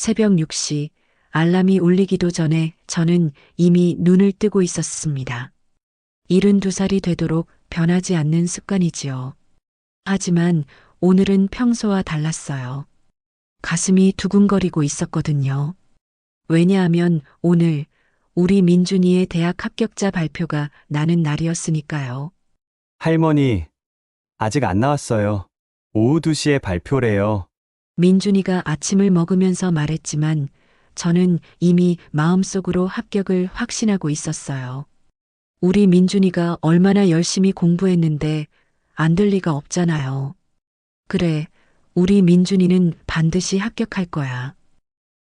새벽 6시 알람이 울리기도 전에 저는 이미 눈을 뜨고 있었습니다. 72살이 되도록 변하지 않는 습관이지요. 하지만 오늘은 평소와 달랐어요. 가슴이 두근거리고 있었거든요. 왜냐하면 오늘 우리 민준이의 대학 합격자 발표가 나는 날이었으니까요. 할머니, 아직 안 나왔어요. 오후 2시에 발표래요. 민준이가 아침을 먹으면서 말했지만 저는 이미 마음속으로 합격을 확신하고 있었어요. 우리 민준이가 얼마나 열심히 공부했는데 안 될 리가 없잖아요. 그래, 우리 민준이는 반드시 합격할 거야.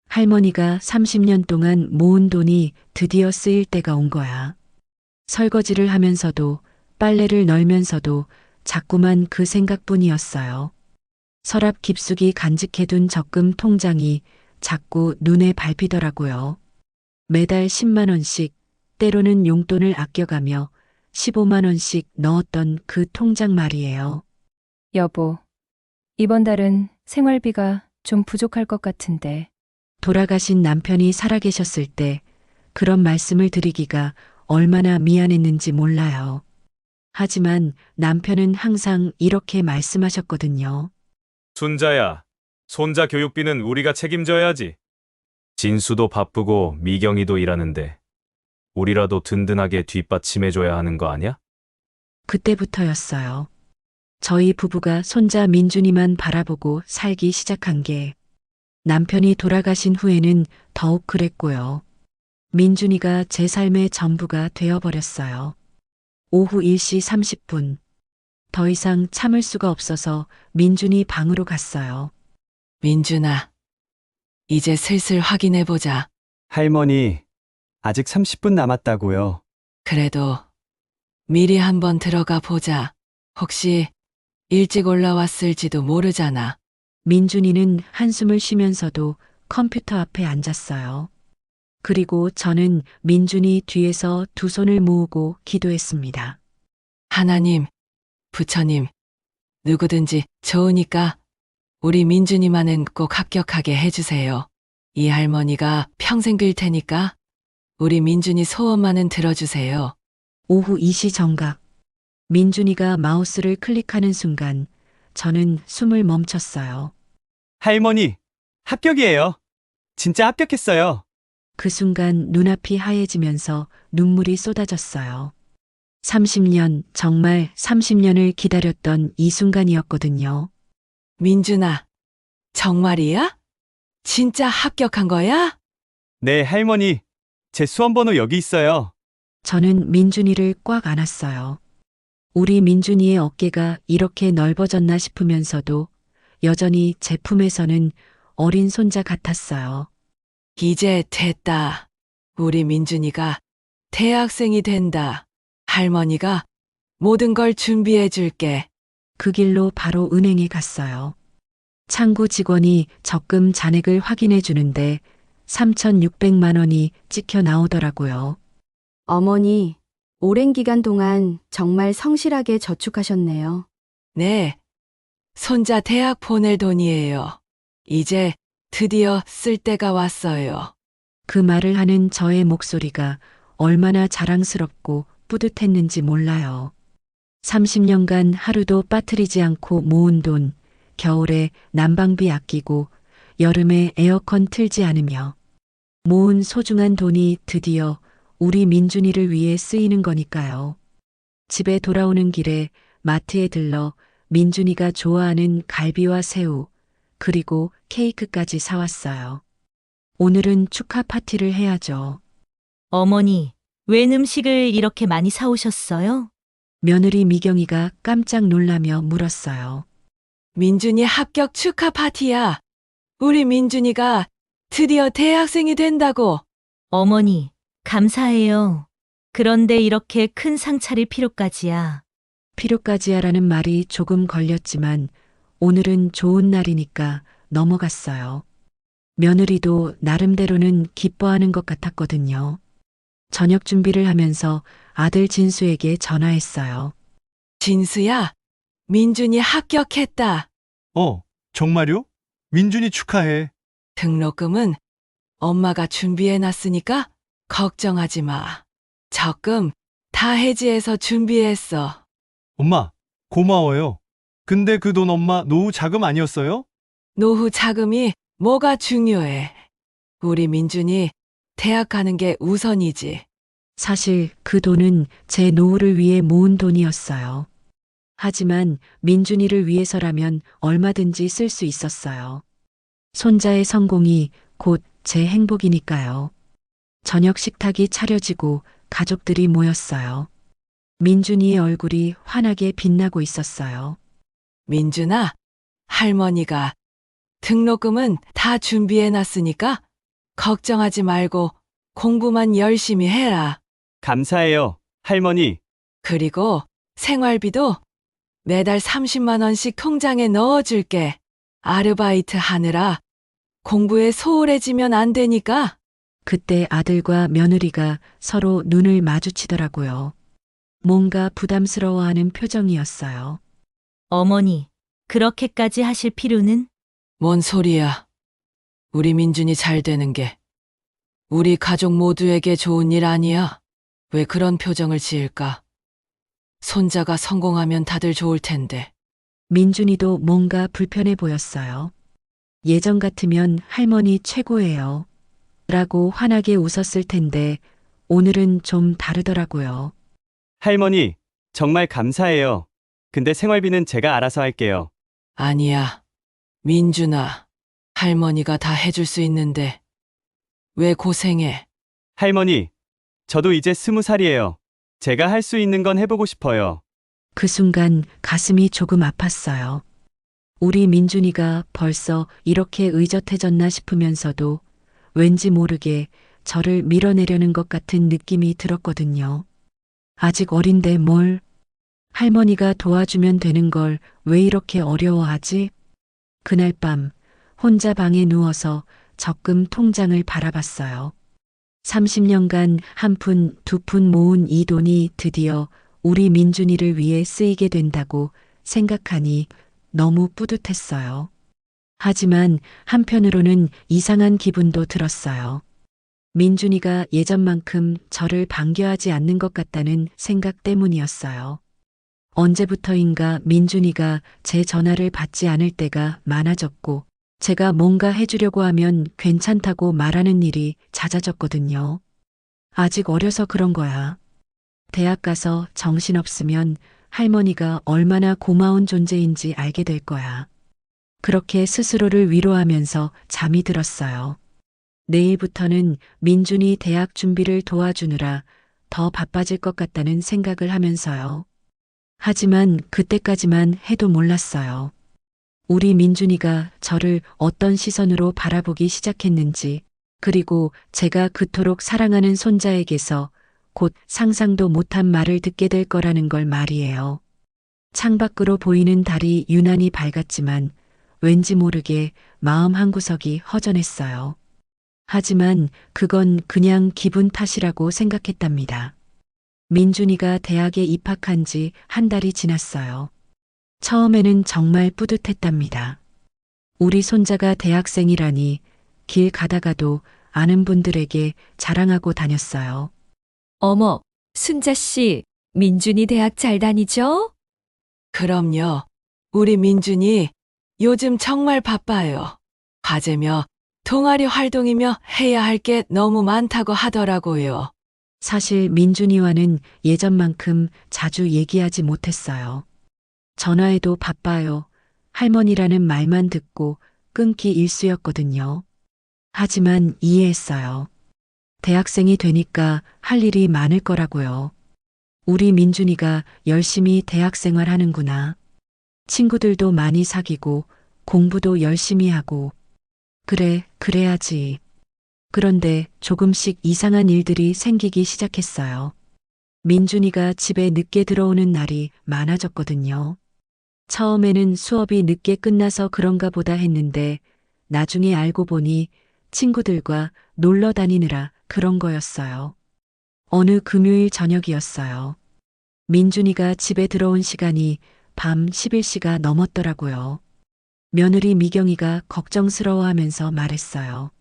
할머니가 30년 동안 모은 돈이 드디어 쓰일 때가 온 거야. 설거지를 하면서도 빨래를 널면서도 자꾸만 그 생각뿐이었어요. 서랍 깊숙이 간직해둔 적금 통장이 자꾸 눈에 밟히더라고요. 매달 10만 원씩 때로는 용돈을 아껴가며 15만 원씩 넣었던 그 통장 말이에요. 여보, 이번 달은 생활비가 좀 부족할 것 같은데. 돌아가신 남편이 살아계셨을 때 그런 말씀을 드리기가 얼마나 미안했는지 몰라요. 하지만 남편은 항상 이렇게 말씀하셨거든요. 순자야, 손자 교육비는 우리가 책임져야지. 진수도 바쁘고 미경이도 일하는데 우리라도 든든하게 뒷받침해줘야 하는 거 아냐? 그때부터였어요. 저희 부부가 손자 민준이만 바라보고 살기 시작한 게 남편이 돌아가신 후에는 더욱 그랬고요. 민준이가 제 삶의 전부가 되어버렸어요. 오후 1시 30분. 더 이상 참을 수가 없어서 민준이 방으로 갔어요. 민준아, 이제 슬슬 확인해보자. 할머니, 아직 30분 남았다고요. 그래도 미리 한번 들어가 보자. 혹시 일찍 올라왔을지도 모르잖아. 민준이는 한숨을 쉬면서도 컴퓨터 앞에 앉았어요. 그리고 저는 민준이 뒤에서 두 손을 모으고 기도했습니다. 하나님, 부처님, 누구든지 좋으니까 우리 민준이만은 꼭 합격하게 해주세요. 이 할머니가 평생 빌 테니까 우리 민준이 소원만은 들어주세요. 오후 2시 정각. 민준이가 마우스를 클릭하는 순간 저는 숨을 멈췄어요. 할머니, 합격이에요. 진짜 합격했어요. 그 순간 눈앞이 하얘지면서 눈물이 쏟아졌어요. 30년, 정말 30년을 기다렸던 이 순간이었거든요. 민준아, 정말이야? 진짜 합격한 거야? 네, 할머니. 제 수험번호 여기 있어요. 저는 민준이를 꽉 안았어요. 우리 민준이의 어깨가 이렇게 넓어졌나 싶으면서도 여전히 제 품에서는 어린 손자 같았어요. 이제 됐다. 우리 민준이가 대학생이 된다. 할머니가 모든 걸 준비해 줄게. 그 길로 바로 은행에 갔어요. 창구 직원이 적금 잔액을 확인해 주는데 3,600만 원이 찍혀 나오더라고요. 어머니, 오랜 기간 동안 정말 성실하게 저축하셨네요. 네. 손자 대학 보낼 돈이에요. 이제 드디어 쓸 때가 왔어요. 그 말을 하는 저의 목소리가 얼마나 자랑스럽고 뿌듯했는지 몰라요. 30년간 하루도 빠뜨리지 않고 모은 돈, 겨울에 난방비 아끼고 여름에 에어컨 틀지 않으며 모은 소중한 돈이 드디어 우리 민준이를 위해 쓰이는 거니까요. 집에 돌아오는 길에 마트에 들러 민준이가 좋아하는 갈비와 새우, 그리고 케이크까지 사왔어요. 오늘은 축하 파티를 해야죠. 어머니, 웬 음식을 이렇게 많이 사오셨어요? 며느리 미경이가 깜짝 놀라며 물었어요. 민준이 합격 축하 파티야. 우리 민준이가 드디어 대학생이 된다고. 어머니, 감사해요. 그런데 이렇게 큰 상 차릴 필요까지야. 필요까지야라는 말이 조금 걸렸지만 오늘은 좋은 날이니까 넘어갔어요. 며느리도 나름대로는 기뻐하는 것 같았거든요. 저녁 준비를 하면서 아들 진수에게 전화했어요. 진수야, 민준이 합격했다. 정말요? 민준이 축하해. 등록금은 엄마가 준비해놨으니까 걱정하지 마. 적금 다 해지해서 준비했어. 엄마, 고마워요. 근데 그 돈 엄마 노후 자금 아니었어요? 노후 자금이 뭐가 중요해. 우리 민준이 대학 가는 게 우선이지. 사실 그 돈은 제 노후를 위해 모은 돈이었어요. 하지만 민준이를 위해서라면 얼마든지 쓸 수 있었어요. 손자의 성공이 곧 제 행복이니까요. 저녁 식탁이 차려지고 가족들이 모였어요. 민준이의 얼굴이 환하게 빛나고 있었어요. 민준아, 할머니가 등록금은 다 준비해놨으니까 걱정하지 말고 공부만 열심히 해라. 감사해요, 할머니. 그리고 생활비도 매달 30만 원씩 통장에 넣어줄게. 아르바이트 하느라 공부에 소홀해지면 안 되니까. 그때 아들과 며느리가 서로 눈을 마주치더라고요. 뭔가 부담스러워하는 표정이었어요. 어머니, 그렇게까지 하실 필요는? 뭔 소리야. 우리 민준이 잘 되는 게 우리 가족 모두에게 좋은 일 아니야? 왜 그런 표정을 지을까? 손자가 성공하면 다들 좋을 텐데. 민준이도 뭔가 불편해 보였어요. 예전 같으면 할머니 최고예요. 라고 환하게 웃었을 텐데 오늘은 좀 다르더라고요. 할머니, 정말 감사해요. 근데 생활비는 제가 알아서 할게요. 아니야. 민준아, 할머니가 다 해줄 수 있는데 왜 고생해? 할머니, 저도 이제 20살이에요. 제가 할 수 있는 건 해보고 싶어요. 그 순간 가슴이 조금 아팠어요. 우리 민준이가 벌써 이렇게 의젓해졌나 싶으면서도 왠지 모르게 저를 밀어내려는 것 같은 느낌이 들었거든요. 아직 어린데 뭘? 할머니가 도와주면 되는 걸 왜 이렇게 어려워하지? 그날 밤 혼자 방에 누워서 적금 통장을 바라봤어요. 30년간 한 푼, 두 푼 모은 이 돈이 드디어 우리 민준이를 위해 쓰이게 된다고 생각하니 너무 뿌듯했어요. 하지만 한편으로는 이상한 기분도 들었어요. 민준이가 예전만큼 저를 반겨하지 않는 것 같다는 생각 때문이었어요. 언제부터인가 민준이가 제 전화를 받지 않을 때가 많아졌고 제가 뭔가 해주려고 하면 괜찮다고 말하는 일이 잦아졌거든요. 아직 어려서 그런 거야. 대학 가서 정신없으면 할머니가 얼마나 고마운 존재인지 알게 될 거야. 그렇게 스스로를 위로하면서 잠이 들었어요. 내일부터는 민준이 대학 준비를 도와주느라 더 바빠질 것 같다는 생각을 하면서요. 하지만 그때까지만 해도 몰랐어요. 우리 민준이가 저를 어떤 시선으로 바라보기 시작했는지, 그리고 제가 그토록 사랑하는 손자에게서 곧 상상도 못한 말을 듣게 될 거라는 걸 말이에요. 창밖으로 보이는 달이 유난히 밝았지만 왠지 모르게 마음 한구석이 허전했어요. 하지만 그건 그냥 기분 탓이라고 생각했답니다. 민준이가 대학에 입학한 지 한 달이 지났어요. 처음에는 정말 뿌듯했답니다. 우리 손자가 대학생이라니 길 가다가도 아는 분들에게 자랑하고 다녔어요. 어머, 순자 씨, 민준이 대학 잘 다니죠? 그럼요. 우리 민준이 요즘 정말 바빠요. 과제며 동아리 활동이며 해야 할 게 너무 많다고 하더라고요. 사실 민준이와는 예전만큼 자주 얘기하지 못했어요. 전화해도 바빠요. 할머니라는 말만 듣고 끊기 일쑤였거든요. 하지만 이해했어요. 대학생이 되니까 할 일이 많을 거라고요. 우리 민준이가 열심히 대학 생활하는구나. 친구들도 많이 사귀고 공부도 열심히 하고. 그래, 그래야지. 그런데 조금씩 이상한 일들이 생기기 시작했어요. 민준이가 집에 늦게 들어오는 날이 많아졌거든요. 처음에는 수업이 늦게 끝나서 그런가 보다 했는데 나중에 알고 보니 친구들과 놀러 다니느라 그런 거였어요. 어느 금요일 저녁이었어요. 민준이가 집에 들어온 시간이 밤 11시가 넘었더라고요. 며느리 미경이가 걱정스러워하면서 말했어요.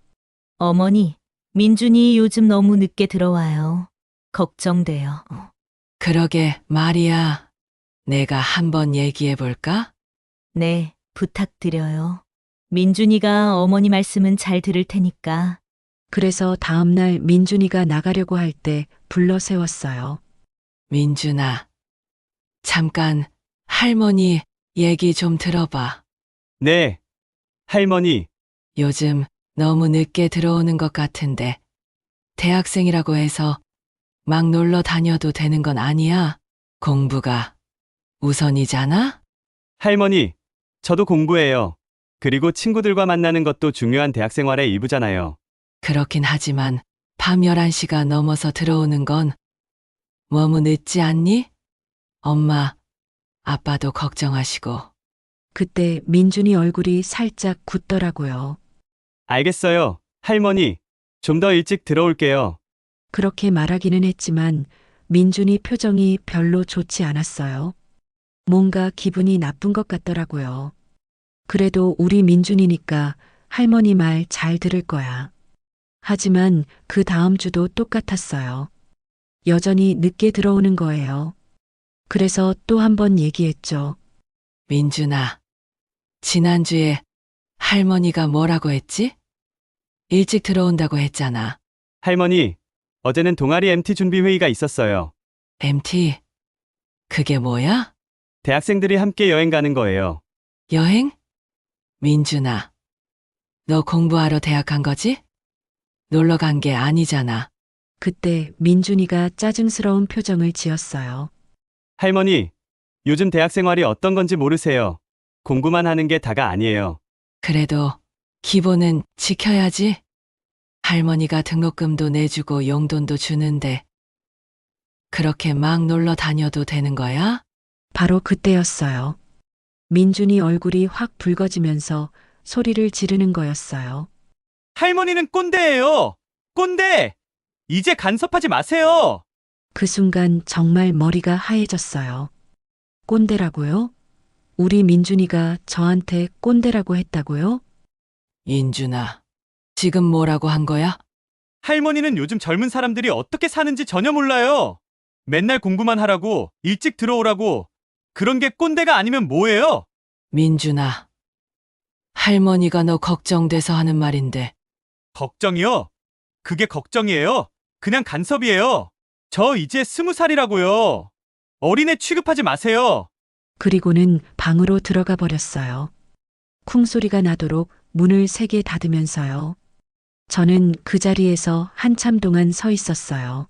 어머니, 민준이 요즘 너무 늦게 들어와요. 걱정돼요. 그러게 말이야. 내가 한번 얘기해 볼까? 네, 부탁드려요. 민준이가 어머니 말씀은 잘 들을 테니까. 그래서 다음날 민준이가 나가려고 할 때 불러 세웠어요. 민준아, 잠깐 할머니 얘기 좀 들어봐. 네. 할머니, 요즘 너무 늦게 들어오는 것 같은데 대학생이라고 해서 막 놀러 다녀도 되는 건 아니야. 공부가 우선이잖아? 할머니, 저도 공부해요. 그리고 친구들과 만나는 것도 중요한 대학 생활의 일부잖아요. 그렇긴 하지만 밤 11시가 넘어서 들어오는 건 너무 늦지 않니? 엄마, 아빠도 걱정하시고. 그때 민준이 얼굴이 살짝 굳더라고요. 알겠어요. 할머니, 좀 더 일찍 들어올게요. 그렇게 말하기는 했지만 민준이 표정이 별로 좋지 않았어요. 뭔가 기분이 나쁜 것 같더라고요. 그래도 우리 민준이니까 할머니 말 잘 들을 거야. 하지만 그 다음 주도 똑같았어요. 여전히 늦게 들어오는 거예요. 그래서 또 한 번 얘기했죠. 민준아, 지난주에 할머니가 뭐라고 했지? 일찍 들어온다고 했잖아. 할머니, 어제는 동아리 MT 준비 회의가 있었어요. MT, 그게 뭐야? 대학생들이 함께 여행 가는 거예요. 여행? 민준아, 너 공부하러 대학 간 거지? 놀러 간 게 아니잖아. 그때 민준이가 짜증스러운 표정을 지었어요. 할머니, 요즘 대학 생활이 어떤 건지 모르세요. 공부만 하는 게 다가 아니에요. 그래도 기본은 지켜야지. 할머니가 등록금도 내주고 용돈도 주는데 그렇게 막 놀러 다녀도 되는 거야? 바로 그때였어요. 민준이 얼굴이 확 붉어지면서 소리를 지르는 거였어요. 할머니는 꼰대예요. 꼰대! 이제 간섭하지 마세요. 그 순간 정말 머리가 하얘졌어요. 꼰대라고요? 우리 민준이가 저한테 꼰대라고 했다고요? 인준아, 지금 뭐라고 한 거야? 할머니는 요즘 젊은 사람들이 어떻게 사는지 전혀 몰라요. 맨날 공부만 하라고, 일찍 들어오라고. 그런 게 꼰대가 아니면 뭐예요? 민준아, 할머니가 너 걱정돼서 하는 말인데 걱정이요? 그게 걱정이에요? 그냥 간섭이에요. 저 이제 20살이라고요. 어린애 취급하지 마세요. 그리고는 방으로 들어가 버렸어요. 쿵소리가 나도록 문을 3개 닫으면서요. 저는 그 자리에서 한참 동안 서 있었어요.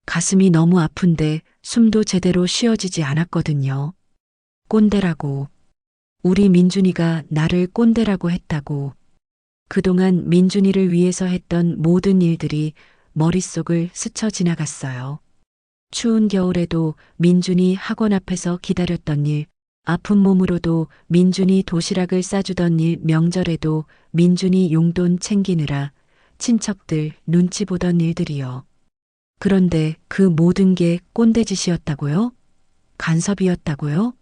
가슴이 너무 아픈데 숨도 제대로 쉬어지지 않았거든요. 꼰대라고. 우리 민준이가 나를 꼰대라고 했다고. 그동안 민준이를 위해서 했던 모든 일들이 머릿속을 스쳐 지나갔어요. 추운 겨울에도 민준이 학원 앞에서 기다렸던 일, 아픈 몸으로도 민준이 도시락을 싸주던 일, 명절에도 민준이 용돈 챙기느라 친척들 눈치 보던 일들이요. 그런데 그 모든 게 꼰대짓이었다고요? 간섭이었다고요?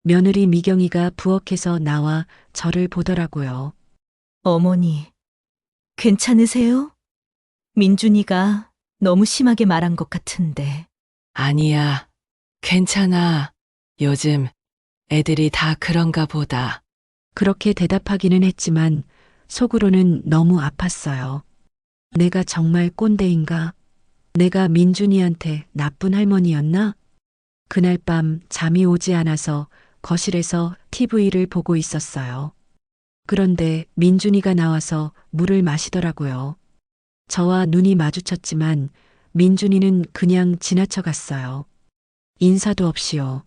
며느리 미경이가 부엌에서 나와 저를 보더라고요. 어머니, 괜찮으세요? 민준이가 너무 심하게 말한 것 같은데. 아니야, 괜찮아. 요즘 애들이 다 그런가 보다. 그렇게 대답하기는 했지만 속으로는 너무 아팠어요. 내가 정말 꼰대인가? 내가 민준이한테 나쁜 할머니였나? 그날 밤 잠이 오지 않아서 거실에서 TV를 보고 있었어요. 그런데 민준이가 나와서 물을 마시더라고요. 저와 눈이 마주쳤지만 민준이는 그냥 지나쳐 갔어요. 인사도 없이요.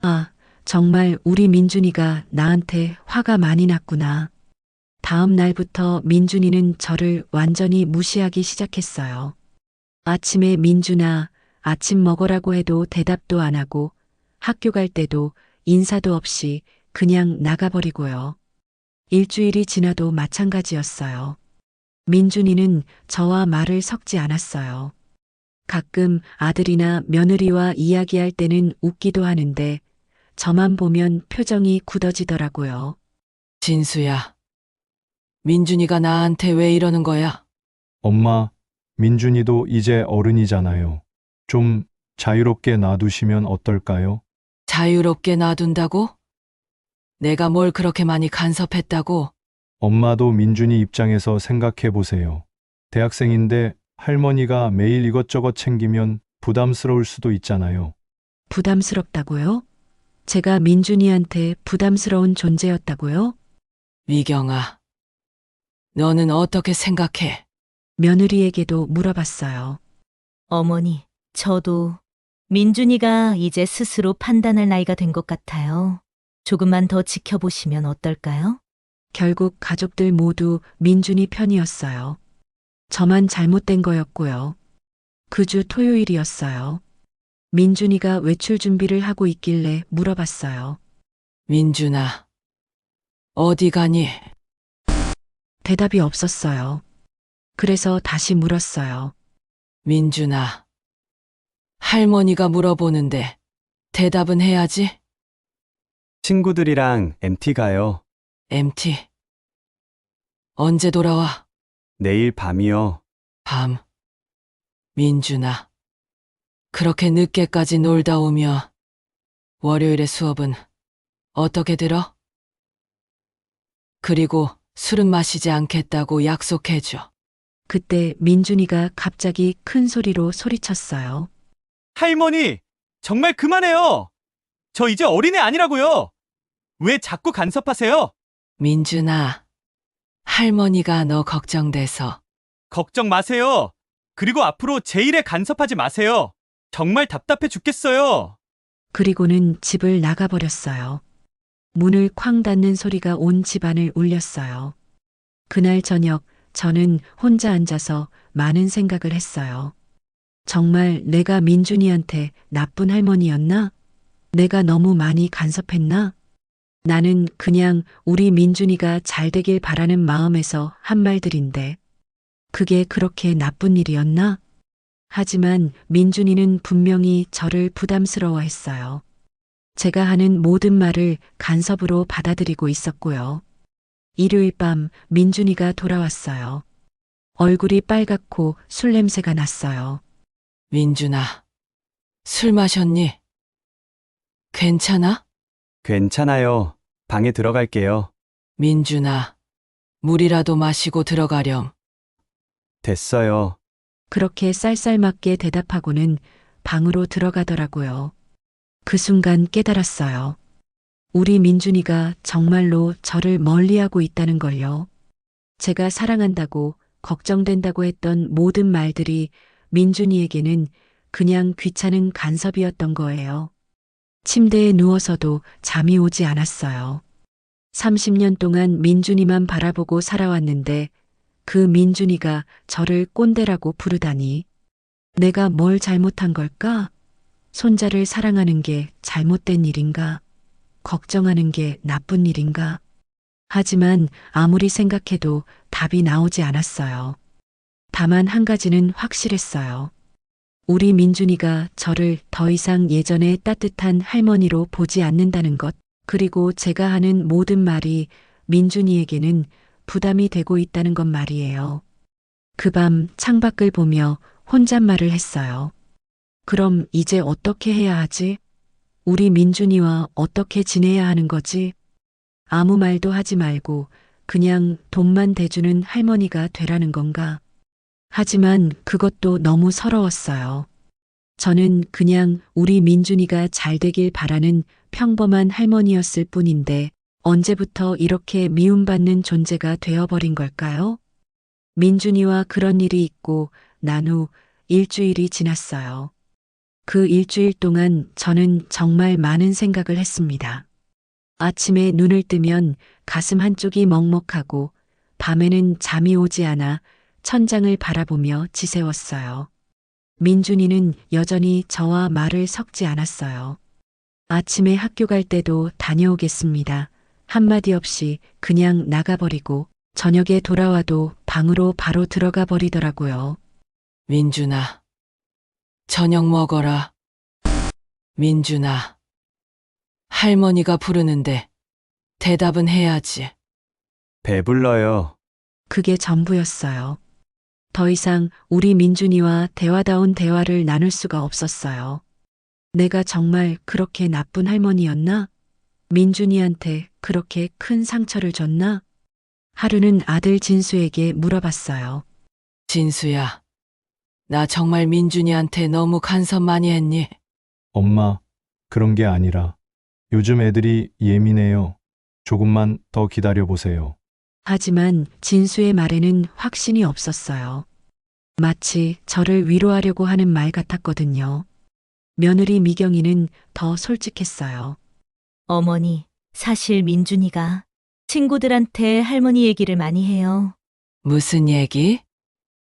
아, 정말 우리 민준이가 나한테 화가 많이 났구나. 다음 날부터 민준이는 저를 완전히 무시하기 시작했어요. 아침에 민준아, 아침 먹으라고 해도 대답도 안 하고 학교 갈 때도 인사도 없이 그냥 나가버리고요. 일주일이 지나도 마찬가지였어요. 민준이는 저와 말을 섞지 않았어요. 가끔 아들이나 며느리와 이야기할 때는 웃기도 하는데 저만 보면 표정이 굳어지더라고요. 진수야. 민준이가 나한테 왜 이러는 거야? 엄마, 민준이도 이제 어른이잖아요. 좀 자유롭게 놔두시면 어떨까요? 자유롭게 놔둔다고? 내가 뭘 그렇게 많이 간섭했다고? 엄마도 민준이 입장에서 생각해 보세요. 대학생인데 할머니가 매일 이것저것 챙기면 부담스러울 수도 있잖아요. 부담스럽다고요? 제가 민준이한테 부담스러운 존재였다고요? 미경아, 너는 어떻게 생각해? 며느리에게도 물어봤어요. 어머니, 저도 민준이가 이제 스스로 판단할 나이가 된 것 같아요. 조금만 더 지켜보시면 어떨까요? 결국 가족들 모두 민준이 편이었어요. 저만 잘못된 거였고요. 그 주 토요일이었어요. 민준이가 외출 준비를 하고 있길래 물어봤어요. 민준아, 어디 가니? 대답이 없었어요. 그래서 다시 물었어요. 민준아, 할머니가 물어보는데 대답은 해야지. 친구들이랑 MT 가요. MT. 언제 돌아와? 내일 밤이요. 밤. 민준아, 그렇게 늦게까지 놀다 오며 월요일에 수업은 어떻게 들어? 그리고 술은 마시지 않겠다고 약속해줘. 그때 민준이가 갑자기 큰 소리로 소리쳤어요. 할머니, 정말 그만해요. 저 이제 어린애 아니라고요. 왜 자꾸 간섭하세요? 민준아, 할머니가 너 걱정돼서. 걱정 마세요. 그리고 앞으로 제 일에 간섭하지 마세요. 정말 답답해 죽겠어요. 그리고는 집을 나가버렸어요. 문을 쾅 닫는 소리가 온 집안을 울렸어요. 그날 저녁 저는 혼자 앉아서 많은 생각을 했어요. 정말 내가 민준이한테 나쁜 할머니였나? 내가 너무 많이 간섭했나? 나는 그냥 우리 민준이가 잘 되길 바라는 마음에서 한 말들인데 그게 그렇게 나쁜 일이었나? 하지만 민준이는 분명히 저를 부담스러워했어요. 제가 하는 모든 말을 간섭으로 받아들이고 있었고요. 일요일 밤 민준이가 돌아왔어요. 얼굴이 빨갛고 술 냄새가 났어요. 민준아, 술 마셨니? 괜찮아? 괜찮아요. 방에 들어갈게요. 민준아, 물이라도 마시고 들어가렴. 됐어요. 그렇게 쌀쌀맞게 대답하고는 방으로 들어가더라고요. 그 순간 깨달았어요. 우리 민준이가 정말로 저를 멀리하고 있다는 걸요. 제가 사랑한다고 걱정된다고 했던 모든 말들이 민준이에게는 그냥 귀찮은 간섭이었던 거예요. 침대에 누워서도 잠이 오지 않았어요. 30년 동안 민준이만 바라보고 살아왔는데 그 민준이가 저를 꼰대라고 부르다니. 내가 뭘 잘못한 걸까? 손자를 사랑하는 게 잘못된 일인가? 걱정하는 게 나쁜 일인가? 하지만 아무리 생각해도 답이 나오지 않았어요. 다만 한 가지는 확실했어요. 우리 민준이가 저를 더 이상 예전의 따뜻한 할머니로 보지 않는다는 것, 그리고 제가 하는 모든 말이 민준이에게는 부담이 되고 있다는 것 말이에요. 그 밤 창밖을 보며 혼잣말을 했어요. 그럼 이제 어떻게 해야 하지? 우리 민준이와 어떻게 지내야 하는 거지? 아무 말도 하지 말고 그냥 돈만 대주는 할머니가 되라는 건가? 하지만 그것도 너무 서러웠어요. 저는 그냥 우리 민준이가 잘 되길 바라는 평범한 할머니였을 뿐인데 언제부터 이렇게 미움받는 존재가 되어버린 걸까요? 민준이와 그런 일이 있고 난 후 일주일이 지났어요. 그 일주일 동안 저는 정말 많은 생각을 했습니다. 아침에 눈을 뜨면 가슴 한쪽이 먹먹하고 밤에는 잠이 오지 않아 천장을 바라보며 지새웠어요. 민준이는 여전히 저와 말을 섞지 않았어요. 아침에 학교 갈 때도 다녀오겠습니다. 한마디 없이 그냥 나가버리고 저녁에 돌아와도 방으로 바로 들어가 버리더라고요. 민준아, 저녁 먹어라. 민준아, 할머니가 부르는데 대답은 해야지. 배불러요. 그게 전부였어요. 더 이상 우리 민준이와 대화다운 대화를 나눌 수가 없었어요. 내가 정말 그렇게 나쁜 할머니였나? 민준이한테 그렇게 큰 상처를 줬나? 하루는 아들 진수에게 물어봤어요. 진수야, 나 정말 민준이한테 너무 간섭 많이 했니? 엄마, 그런 게 아니라 요즘 애들이 예민해요. 조금만 더 기다려 보세요. 하지만 진수의 말에는 확신이 없었어요. 마치 저를 위로하려고 하는 말 같았거든요. 며느리 미경이는 더 솔직했어요. 어머니, 사실 민준이가 친구들한테 할머니 얘기를 많이 해요. 무슨 얘기?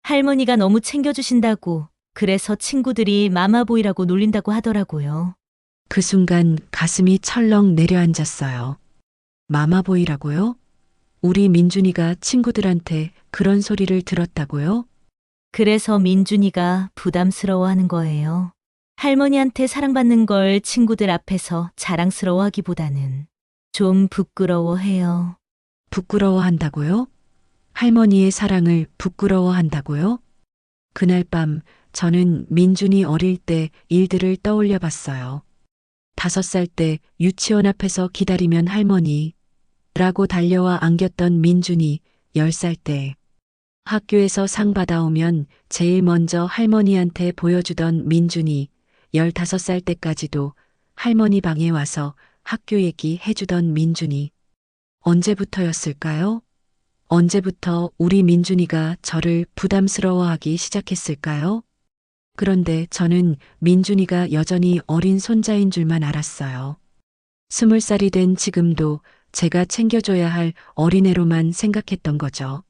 할머니가 너무 챙겨주신다고, 그래서 친구들이 마마보이라고 놀린다고 하더라고요. 그 순간 가슴이 철렁 내려앉았어요. 마마보이라고요? 우리 민준이가 친구들한테 그런 소리를 들었다고요? 그래서 민준이가 부담스러워하는 거예요. 할머니한테 사랑받는 걸 친구들 앞에서 자랑스러워하기보다는 좀 부끄러워해요. 부끄러워한다고요? 할머니의 사랑을 부끄러워한다고요? 그날 밤 저는 민준이 어릴 때 일들을 떠올려 봤어요. 5살 때 유치원 앞에서 기다리면 할머니라고 달려와 안겼던 민준이 10살 때 학교에서 상 받아오면 제일 먼저 할머니한테 보여주던 민준이 15살 때까지도 할머니 방에 와서 학교 얘기 해주던 민준이 언제부터였을까요? 언제부터 우리 민준이가 저를 부담스러워하기 시작했을까요? 그런데 저는 민준이가 여전히 어린 손자인 줄만 알았어요. 20살이 된 지금도 제가 챙겨줘야 할 어린애로만 생각했던 거죠.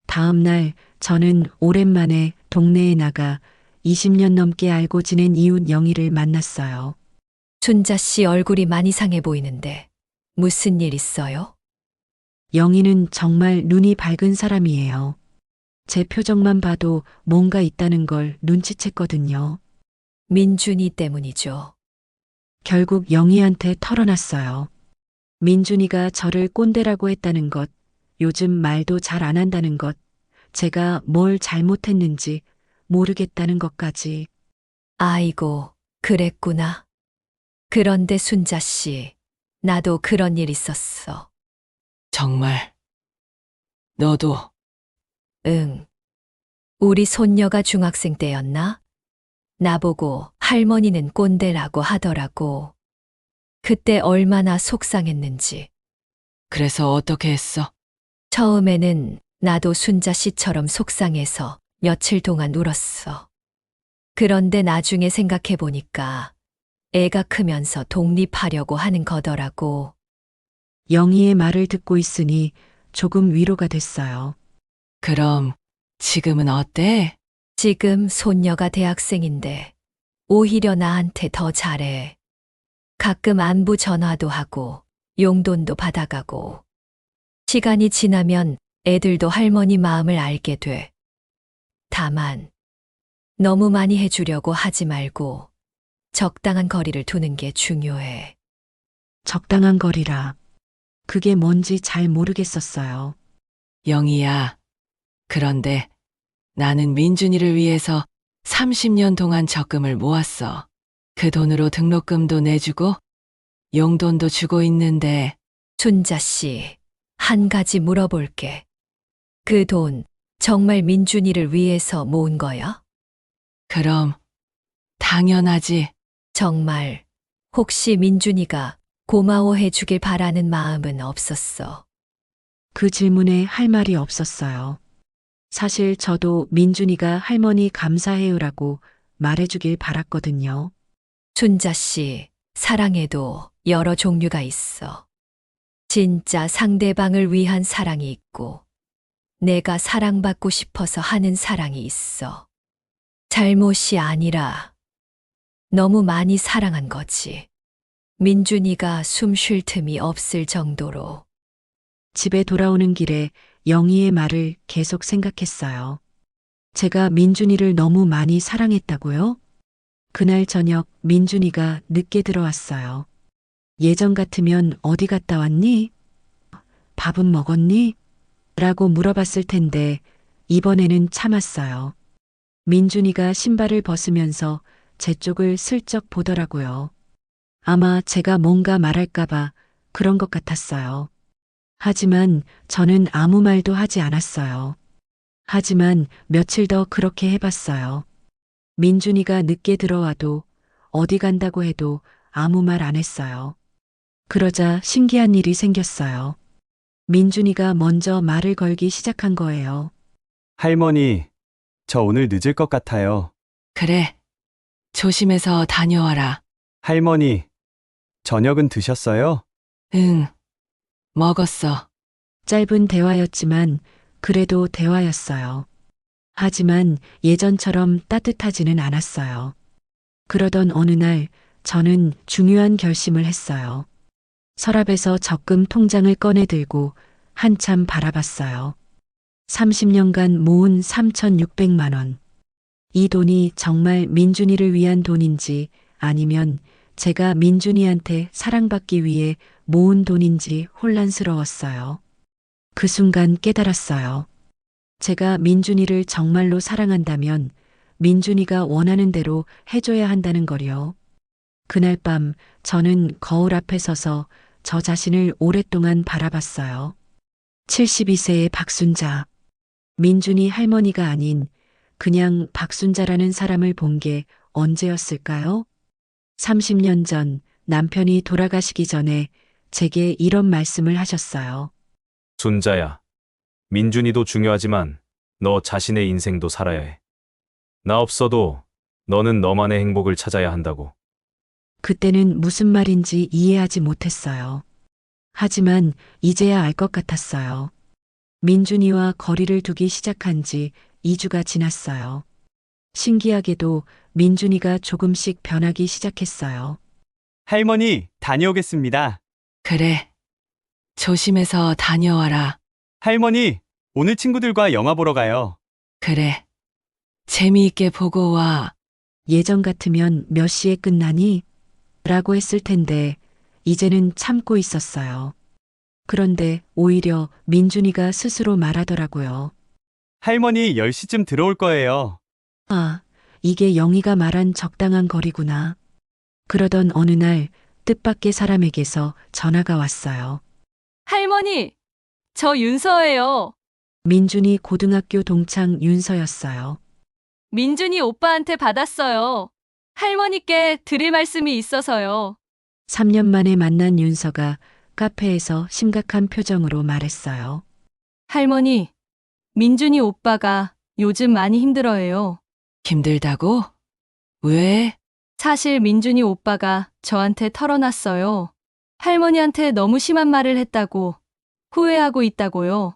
다음 날 저는 오랜만에 동네에 나가 20년 넘게 알고 지낸 이웃 영희를 만났어요. 순자 씨 얼굴이 많이 상해 보이는데 무슨 일 있어요? 영희는 정말 눈이 밝은 사람이에요. 제 표정만 봐도 뭔가 있다는 걸 눈치챘거든요. 민준이 때문이죠. 결국 영희한테 털어놨어요. 민준이가 저를 꼰대라고 했다는 것, 요즘 말도 잘 안 한다는 것, 제가 뭘 잘못했는지 모르겠다는 것까지. 아이고, 그랬구나. 그런데 순자 씨, 나도 그런 일 있었어. 정말. 너도. 응. 우리 손녀가 중학생 때였나? 나보고 할머니는 꼰대라고 하더라고. 그때 얼마나 속상했는지. 그래서 어떻게 했어? 처음에는 나도 순자 씨처럼 속상해서 며칠 동안 울었어. 그런데 나중에 생각해 보니까 애가 크면서 독립하려고 하는 거더라고. 영희의 말을 듣고 있으니 조금 위로가 됐어요. 그럼 지금은 어때? 지금 손녀가 대학생인데 오히려 나한테 더 잘해. 가끔 안부 전화도 하고 용돈도 받아가고. 시간이 지나면 애들도 할머니 마음을 알게 돼. 다만 너무 많이 해주려고 하지 말고 적당한 거리를 두는 게 중요해. 적당한 거리라. 그게 뭔지 잘 모르겠었어요. 영희야. 그런데 나는 민준이를 위해서 30년 동안 적금을 모았어. 그 돈으로 등록금도 내주고 용돈도 주고 있는데 순자 씨, 한 가지 물어볼게. 그 돈 정말 민준이를 위해서 모은 거야? 그럼 당연하지. 정말 혹시 민준이가 고마워해 주길 바라는 마음은 없었어. 그 질문에 할 말이 없었어요. 사실 저도 민준이가 할머니 감사해요라고 말해주길 바랐거든요. 순자 씨, 사랑에도 여러 종류가 있어. 진짜 상대방을 위한 사랑이 있고, 내가 사랑받고 싶어서 하는 사랑이 있어. 잘못이 아니라 너무 많이 사랑한 거지. 민준이가 숨 쉴 틈이 없을 정도로. 집에 돌아오는 길에 영희의 말을 계속 생각했어요. 제가 민준이를 너무 많이 사랑했다고요? 그날 저녁 민준이가 늦게 들어왔어요. 예전 같으면 어디 갔다 왔니? 밥은 먹었니? 라고 물어봤을 텐데 이번에는 참았어요. 민준이가 신발을 벗으면서 제 쪽을 슬쩍 보더라고요. 아마 제가 뭔가 말할까봐 그런 것 같았어요. 하지만 저는 아무 말도 하지 않았어요. 하지만 며칠 더 그렇게 해봤어요. 민준이가 늦게 들어와도 어디 간다고 해도 아무 말 안 했어요. 그러자 신기한 일이 생겼어요. 민준이가 먼저 말을 걸기 시작한 거예요. 할머니, 저 오늘 늦을 것 같아요. 그래. 조심해서 다녀와라. 할머니, 저녁은 드셨어요? 응. 먹었어. 짧은 대화였지만 그래도 대화였어요. 하지만 예전처럼 따뜻하지는 않았어요. 그러던 어느 날 저는 중요한 결심을 했어요. 서랍에서 적금 통장을 꺼내 들고 한참 바라봤어요. 30년간 모은 3,600만 원. 이 돈이 정말 민준이를 위한 돈인지 아니면 제가 민준이한테 사랑받기 위해 모은 돈인지 혼란스러웠어요. 그 순간 깨달았어요. 제가 민준이를 정말로 사랑한다면 민준이가 원하는 대로 해줘야 한다는 거요. 그날 밤 저는 거울 앞에 서서 저 자신을 오랫동안 바라봤어요. 72세의 박순자. 민준이 할머니가 아닌 그냥 박순자라는 사람을 본 게 언제였을까요? 30년 전 남편이 돌아가시기 전에 제게 이런 말씀을 하셨어요. 순자야, 민준이도 중요하지만 너 자신의 인생도 살아야 해. 나 없어도 너는 너만의 행복을 찾아야 한다고. 그때는 무슨 말인지 이해하지 못했어요. 하지만 이제야 알 것 같았어요. 민준이와 거리를 두기 시작한 지 2주가 지났어요. 신기하게도 민준이가 조금씩 변하기 시작했어요. 할머니, 다녀오겠습니다. 그래. 조심해서 다녀와라. 할머니, 오늘 친구들과 영화 보러 가요. 그래. 재미있게 보고 와. 예전 같으면 몇 시에 끝나니? 라고 했을 텐데 이제는 참고 있었어요. 그런데 오히려 민준이가 스스로 말하더라고요. 할머니 10시쯤 들어올 거예요. 아, 이게 영희가 말한 적당한 거리구나. 그러던 어느 날 뜻밖의 사람에게서 전화가 왔어요. 할머니, 저 윤서예요. 민준이 고등학교 동창 윤서였어요. 민준이 오빠한테 받았어요. 할머니께 드릴 말씀이 있어서요. 3년 만에 만난 윤서가 카페에서 심각한 표정으로 말했어요. 할머니, 민준이 오빠가 요즘 많이 힘들어해요. 힘들다고? 왜? 사실 민준이 오빠가 저한테 털어놨어요. 할머니한테 너무 심한 말을 했다고, 후회하고 있다고요.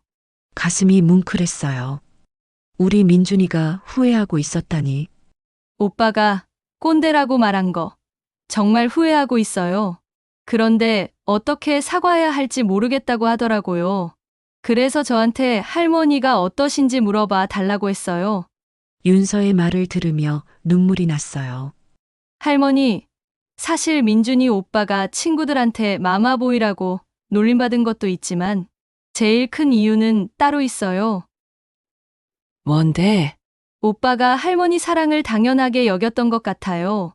가슴이 뭉클했어요. 우리 민준이가 후회하고 있었다니. 오빠가 꼰대라고 말한 거 정말 후회하고 있어요. 그런데 어떻게 사과해야 할지 모르겠다고 하더라고요. 그래서 저한테 할머니가 어떠신지 물어봐 달라고 했어요. 윤서의 말을 들으며 눈물이 났어요. 할머니, 사실 민준이 오빠가 친구들한테 마마보이라고 놀림받은 것도 있지만 제일 큰 이유는 따로 있어요. 뭔데? 오빠가 할머니 사랑을 당연하게 여겼던 것 같아요.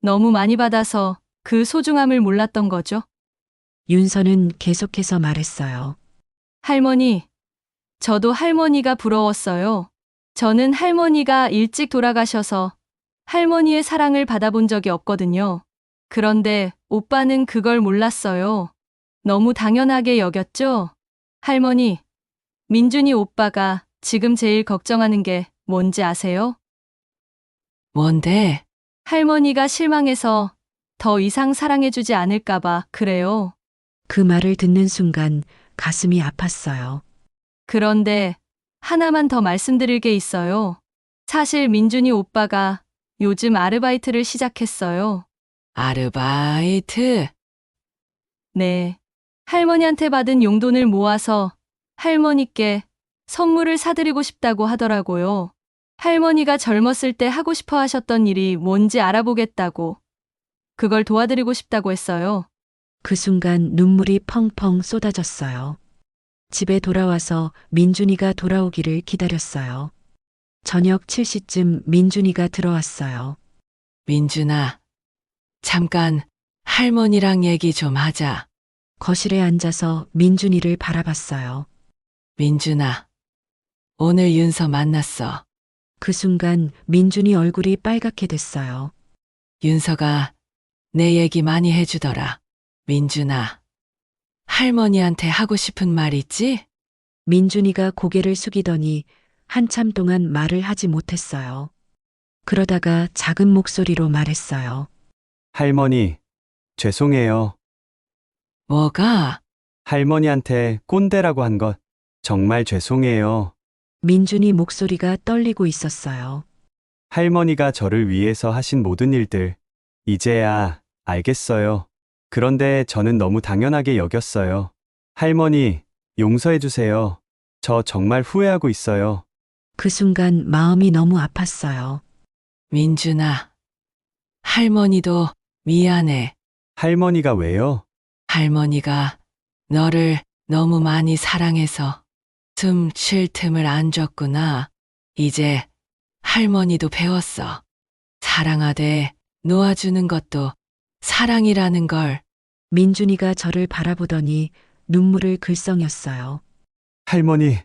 너무 많이 받아서 그 소중함을 몰랐던 거죠. 윤서는 계속해서 말했어요. 할머니, 저도 할머니가 부러웠어요. 저는 할머니가 일찍 돌아가셔서 할머니의 사랑을 받아본 적이 없거든요. 그런데 오빠는 그걸 몰랐어요. 너무 당연하게 여겼죠? 할머니, 민준이 오빠가 지금 제일 걱정하는 게 뭔지 아세요? 뭔데? 할머니가 실망해서 더 이상 사랑해주지 않을까봐 그래요. 그 말을 듣는 순간 가슴이 아팠어요. 그런데 하나만 더 말씀드릴 게 있어요. 사실 민준이 오빠가 요즘 아르바이트를 시작했어요. 아르바이트? 네. 할머니한테 받은 용돈을 모아서 할머니께 선물을 사드리고 싶다고 하더라고요. 할머니가 젊었을 때 하고 싶어 하셨던 일이 뭔지 알아보겠다고. 그걸 도와드리고 싶다고 했어요. 그 순간 눈물이 펑펑 쏟아졌어요. 집에 돌아와서 민준이가 돌아오기를 기다렸어요. 저녁 7시쯤 민준이가 들어왔어요. 민준아, 잠깐 할머니랑 얘기 좀 하자. 거실에 앉아서 민준이를 바라봤어요. 민준아, 오늘 윤서 만났어. 그 순간 민준이 얼굴이 빨갛게 됐어요. 윤서가 내 얘기 많이 해주더라. 민준아, 할머니한테 하고 싶은 말 있지? 민준이가 고개를 숙이더니 한참 동안 말을 하지 못했어요. 그러다가 작은 목소리로 말했어요. 할머니, 죄송해요. 뭐가? 할머니한테 꼰대라고 한 것 정말 죄송해요. 민준이 목소리가 떨리고 있었어요. 할머니가 저를 위해서 하신 모든 일들, 이제야 알겠어요. 그런데 저는 너무 당연하게 여겼어요. 할머니, 용서해주세요. 저 정말 후회하고 있어요. 그 순간 마음이 너무 아팠어요. 민준아, 할머니도 미안해. 할머니가 왜요? 할머니가 너를 너무 많이 사랑해서 숨 쉴 틈을 안 줬구나. 이제 할머니도 배웠어. 사랑하되 놓아주는 것도 사랑이라는 걸. 민준이가 저를 바라보더니 눈물을 글썽였어요. 할머니,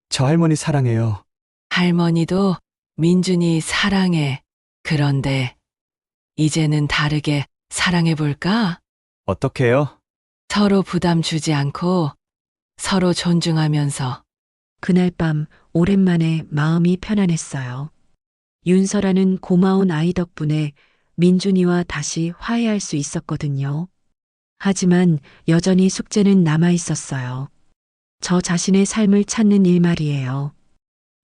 저 할머니 사랑해요. 할머니도 민준이 사랑해. 그런데 이제는 다르게 사랑해 볼까? 어떻게요? 서로 부담 주지 않고 서로 존중하면서. 그날 밤 오랜만에 마음이 편안했어요. 윤서라는 고마운 아이 덕분에 민준이와 다시 화해할 수 있었거든요. 하지만 여전히 숙제는 남아 있었어요. 저 자신의 삶을 찾는 일 말이에요.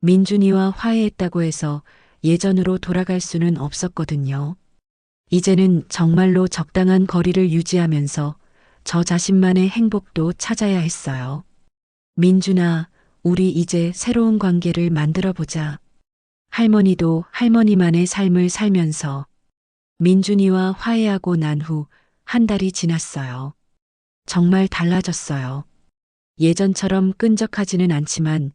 민준이와 화해했다고 해서 예전으로 돌아갈 수는 없었거든요. 이제는 정말로 적당한 거리를 유지하면서 저 자신만의 행복도 찾아야 했어요. 민준아, 우리 이제 새로운 관계를 만들어 보자. 할머니도 할머니만의 삶을 살면서. 민준이와 화해하고 난 후 한 달이 지났어요. 정말 달라졌어요. 예전처럼 끈적하지는 않지만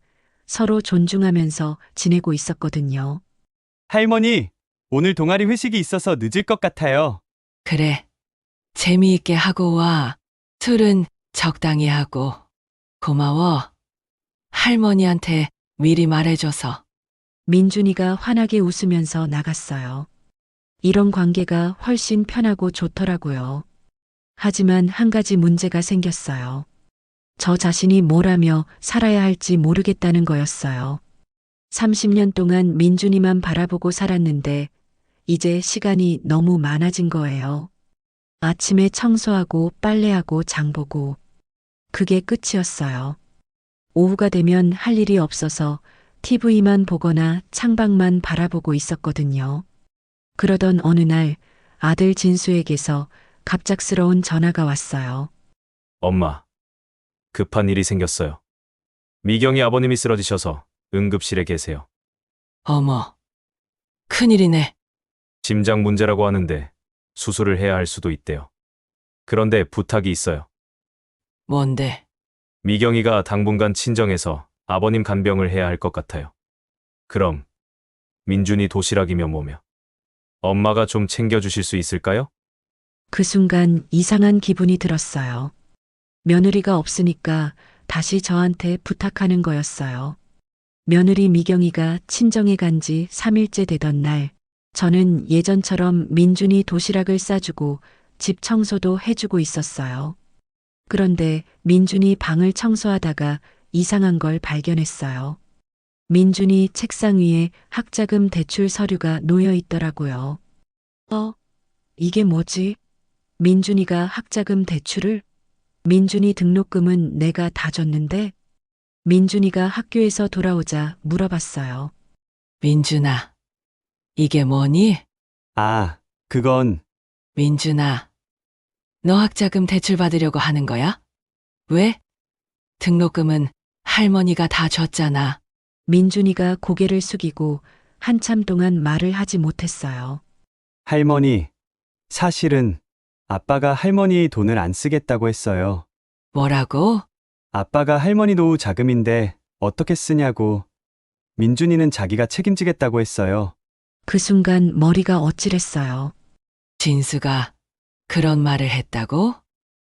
서로 존중하면서 지내고 있었거든요. 할머니, 오늘 동아리 회식이 있어서 늦을 것 같아요. 그래. 재미있게 하고 와. 술은 적당히 하고. 고마워. 할머니한테 미리 말해줘서. 민준이가 환하게 웃으면서 나갔어요. 이런 관계가 훨씬 편하고 좋더라고요. 하지만 한 가지 문제가 생겼어요. 저 자신이 뭘 하며 살아야 할지 모르겠다는 거였어요. 30년 동안 민준이만 바라보고 살았는데 이제 시간이 너무 많아진 거예요. 아침에 청소하고 빨래하고 장보고. 그게 끝이었어요. 오후가 되면 할 일이 없어서 TV만 보거나 창밖만 바라보고 있었거든요. 그러던 어느 날 아들 진수에게서 갑작스러운 전화가 왔어요. 엄마, 급한 일이 생겼어요. 미경이 아버님이 쓰러지셔서 응급실에 계세요. 어머. 큰일이네. 심장 문제라고 하는데 수술을 해야 할 수도 있대요. 그런데 부탁이 있어요. 뭔데? 미경이가 당분간 친정에서 아버님 간병을 해야 할 것 같아요. 그럼 민준이 도시락이며 뭐며 엄마가 좀 챙겨주실 수 있을까요? 그 순간 이상한 기분이 들었어요. 며느리가 없으니까 다시 저한테 부탁하는 거였어요. 며느리 미경이가 친정에 간 지 3일째 되던 날, 저는 예전처럼 민준이 도시락을 싸주고 집 청소도 해주고 있었어요. 그런데 민준이 방을 청소하다가 이상한 걸 발견했어요. 민준이 책상 위에 학자금 대출 서류가 놓여 있더라고요. 이게 뭐지? 민준이가 학자금 대출을? 민준이 등록금은 내가 다 줬는데? 민준이가 학교에서 돌아오자 물어봤어요. 민준아, 이게 뭐니? 아, 그건 민준아, 너 학자금 대출 받으려고 하는 거야? 왜? 등록금은 할머니가 다 줬잖아. 민준이가 고개를 숙이고 한참 동안 말을 하지 못했어요. 할머니, 사실은 아빠가 할머니 돈을 안 쓰겠다고 했어요. 뭐라고? 아빠가 할머니 노후 자금인데 어떻게 쓰냐고. 민준이는 자기가 책임지겠다고 했어요. 그 순간 머리가 어찔했어요. 진수가 그런 말을 했다고?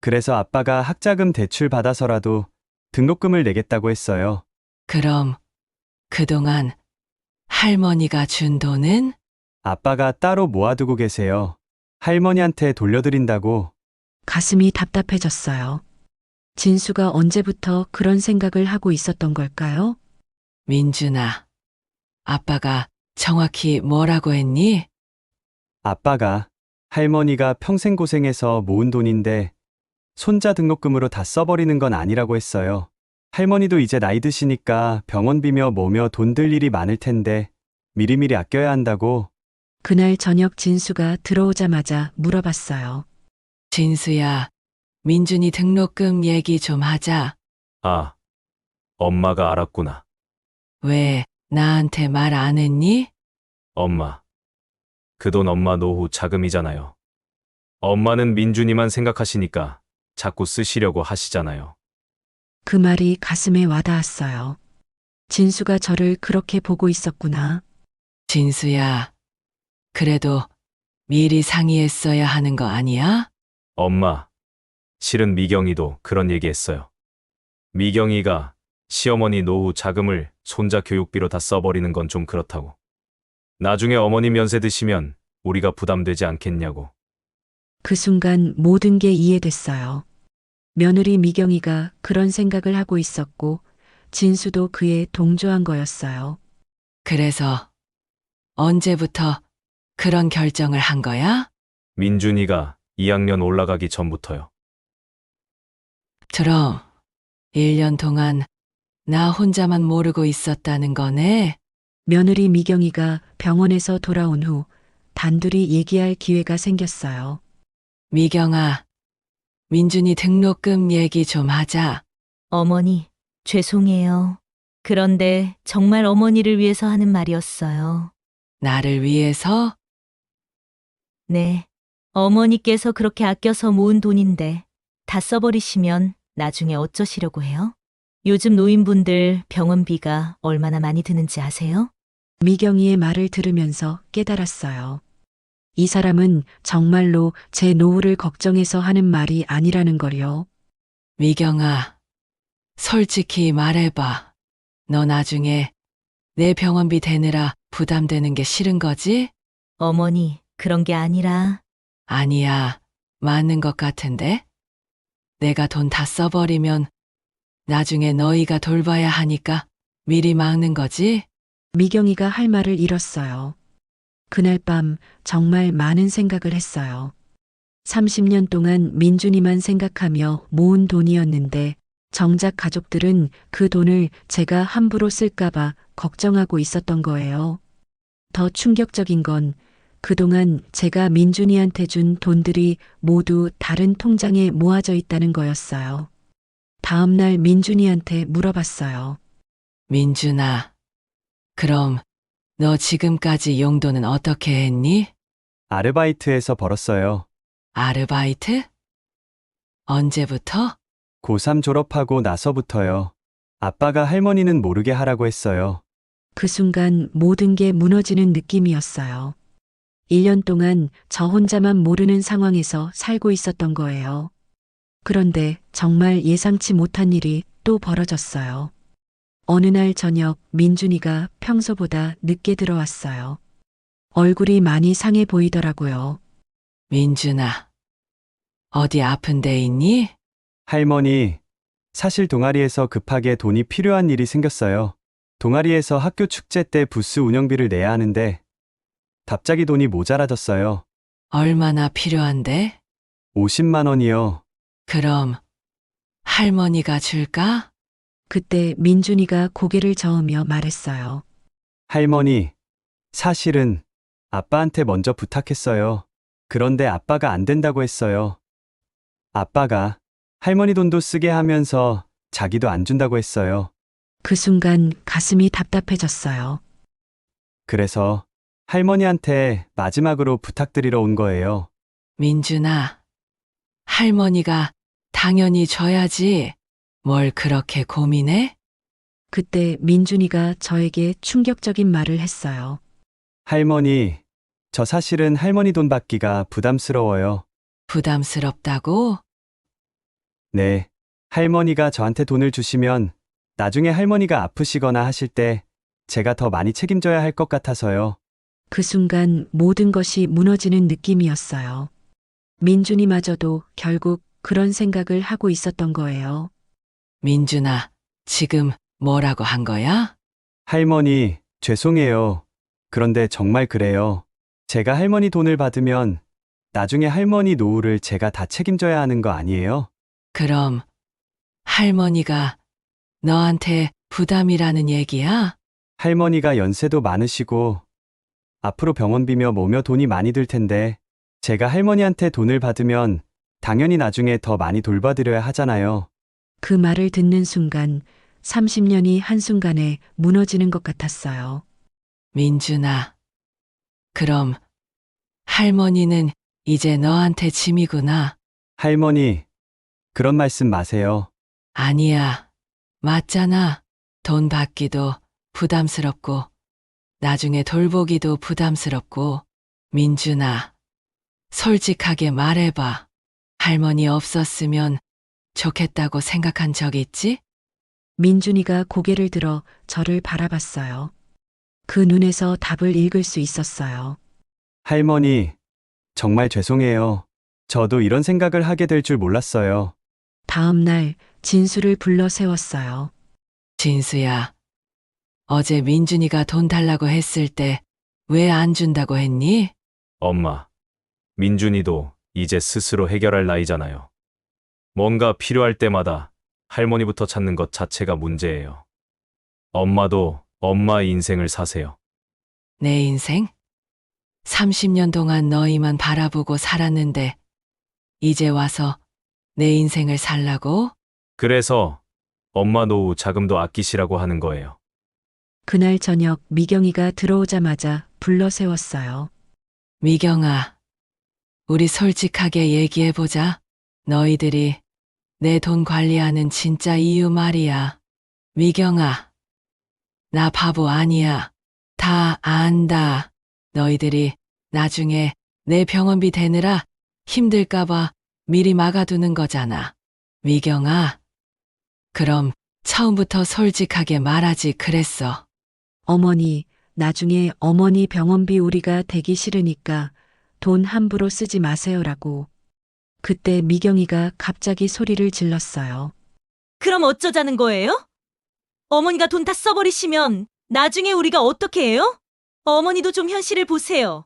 그래서 아빠가 학자금 대출 받아서라도 등록금을 내겠다고 했어요. 그럼 그동안 할머니가 준 돈은? 아빠가 따로 모아두고 계세요. 할머니한테 돌려드린다고. 가슴이 답답해졌어요. 진수가 언제부터 그런 생각을 하고 있었던 걸까요? 민준아, 아빠가 정확히 뭐라고 했니? 아빠가 할머니가 평생 고생해서 모은 돈인데 손자 등록금으로 다 써버리는 건 아니라고 했어요. 할머니도 이제 나이 드시니까 병원비며 뭐며 돈 들 일이 많을 텐데 미리미리 아껴야 한다고. 그날 저녁 진수가 들어오자마자 물어봤어요. 진수야, 민준이 등록금 얘기 좀 하자. 아, 엄마가 알았구나. 왜 나한테 말 안 했니? 엄마. 그 돈 엄마 노후 자금이잖아요. 엄마는 민준이만 생각하시니까 자꾸 쓰시려고 하시잖아요. 그 말이 가슴에 와닿았어요. 진수가 저를 그렇게 보고 있었구나. 진수야, 그래도 미리 상의했어야 하는 거 아니야? 엄마. 실은 미경이도 그런 얘기했어요. 미경이가 시어머니 노후 자금을 손자 교육비로 다 써버리는 건 좀 그렇다고. 나중에 어머님 연세 드시면 우리가 부담되지 않겠냐고. 그 순간 모든 게 이해됐어요. 며느리 미경이가 그런 생각을 하고 있었고 진수도 그에 동조한 거였어요. 그래서 언제부터 그런 결정을 한 거야? 민준이가 2학년 올라가기 전부터요. 그럼 1년 동안 나 혼자만 모르고 있었다는 거네? 며느리 미경이가 병원에서 돌아온 후 단둘이 얘기할 기회가 생겼어요. 미경아, 민준이 등록금 얘기 좀 하자. 어머니, 죄송해요. 그런데 정말 어머니를 위해서 하는 말이었어요. 나를 위해서? 네. 어머니께서 그렇게 아껴서 모은 돈인데 다 써버리시면 나중에 어쩌시려고 해요? 요즘 노인분들 병원비가 얼마나 많이 드는지 아세요? 미경이의 말을 들으면서 깨달았어요. 이 사람은 정말로 제 노후를 걱정해서 하는 말이 아니라는 걸요. 미경아, 솔직히 말해봐. 너 나중에 내 병원비 대느라 부담되는 게 싫은 거지? 어머니, 그런 게 아니라 아니야, 맞는 것 같은데? 내가 돈 다 써버리면 나중에 너희가 돌봐야 하니까 미리 막는 거지? 미경이가 할 말을 잃었어요. 그날 밤 정말 많은 생각을 했어요. 30년 동안 민준이만 생각하며 모은 돈이었는데 정작 가족들은 그 돈을 제가 함부로 쓸까봐 걱정하고 있었던 거예요. 더 충격적인 건 그동안 제가 민준이한테 준 돈들이 모두 다른 통장에 모아져 있다는 거였어요. 다음 날 민준이한테 물어봤어요. 민준아, 그럼 너 지금까지 용돈은 어떻게 했니? 아르바이트에서 벌었어요. 아르바이트? 언제부터? 고3 졸업하고 나서부터요. 아빠가 할머니는 모르게 하라고 했어요. 그 순간 모든 게 무너지는 느낌이었어요. 1년 동안 저 혼자만 모르는 상황에서 살고 있었던 거예요. 그런데 정말 예상치 못한 일이 또 벌어졌어요. 어느 날 저녁 민준이가 평소보다 늦게 들어왔어요. 얼굴이 많이 상해 보이더라고요. 민준아, 어디 아픈 데 있니? 할머니, 사실 동아리에서 급하게 돈이 필요한 일이 생겼어요. 동아리에서 학교 축제 때 부스 운영비를 내야 하는데 갑자기 돈이 모자라졌어요. 얼마나 필요한데? 50만 원이요. 그럼 할머니가 줄까? 그때 민준이가 고개를 저으며 말했어요. 할머니, 사실은 아빠한테 먼저 부탁했어요. 그런데 아빠가 안 된다고 했어요. 아빠가 할머니 돈도 쓰게 하면서 자기도 안 준다고 했어요. 그 순간 가슴이 답답해졌어요. 그래서 할머니한테 마지막으로 부탁드리러 온 거예요. 민준아, 할머니가 당연히 줘야지. 뭘 그렇게 고민해? 그때 민준이가 저에게 충격적인 말을 했어요. 할머니, 저 사실은 할머니 돈 받기가 부담스러워요. 부담스럽다고? 네. 할머니가 저한테 돈을 주시면 나중에 할머니가 아프시거나 하실 때 제가 더 많이 책임져야 할 것 같아서요. 그 순간 모든 것이 무너지는 느낌이었어요. 민준이마저도 결국 그런 생각을 하고 있었던 거예요. 민준아, 지금 뭐라고 한 거야? 할머니, 죄송해요. 그런데 정말 그래요. 제가 할머니 돈을 받으면 나중에 할머니 노후를 제가 다 책임져야 하는 거 아니에요? 그럼 할머니가 너한테 부담이라는 얘기야? 할머니가 연세도 많으시고 앞으로 병원비며 뭐며 돈이 많이 들 텐데 제가 할머니한테 돈을 받으면 당연히 나중에 더 많이 돌봐드려야 하잖아요. 그 말을 듣는 순간 30년이 한순간에 무너지는 것 같았어요. 민준아, 그럼 할머니는 이제 너한테 짐이구나. 할머니, 그런 말씀 마세요. 아니야, 맞잖아. 돈 받기도 부담스럽고, 나중에 돌보기도 부담스럽고, 민준아, 솔직하게 말해봐. 할머니 없었으면 좋겠다고 생각한 적 있지? 민준이가 고개를 들어 저를 바라봤어요. 그 눈에서 답을 읽을 수 있었어요. 할머니, 정말 죄송해요. 저도 이런 생각을 하게 될 줄 몰랐어요. 다음 날 진수를 불러 세웠어요. 진수야, 어제 민준이가 돈 달라고 했을 때 왜 안 준다고 했니? 엄마, 민준이도 이제 스스로 해결할 나이잖아요. 뭔가 필요할 때마다 할머니부터 찾는 것 자체가 문제예요. 엄마도 엄마 인생을 사세요. 내 인생? 30년 동안 너희만 바라보고 살았는데, 이제 와서 내 인생을 살라고? 그래서 엄마 노후 자금도 아끼시라고 하는 거예요. 그날 저녁 미경이가 들어오자마자 불러 세웠어요. 미경아, 우리 솔직하게 얘기해보자. 너희들이 내 돈 관리하는 진짜 이유 말이야. 미경아, 나 바보 아니야. 다 안다. 너희들이 나중에 내 병원비 대느라 힘들까봐 미리 막아두는 거잖아. 미경아, 그럼 처음부터 솔직하게 말하지 그랬어. 어머니, 나중에 어머니 병원비 우리가 대기 싫으니까 돈 함부로 쓰지 마세요라고. 그때 미경이가 갑자기 소리를 질렀어요. 그럼 어쩌자는 거예요? 어머니가 돈 다 써버리시면 나중에 우리가 어떻게 해요? 어머니도 좀 현실을 보세요.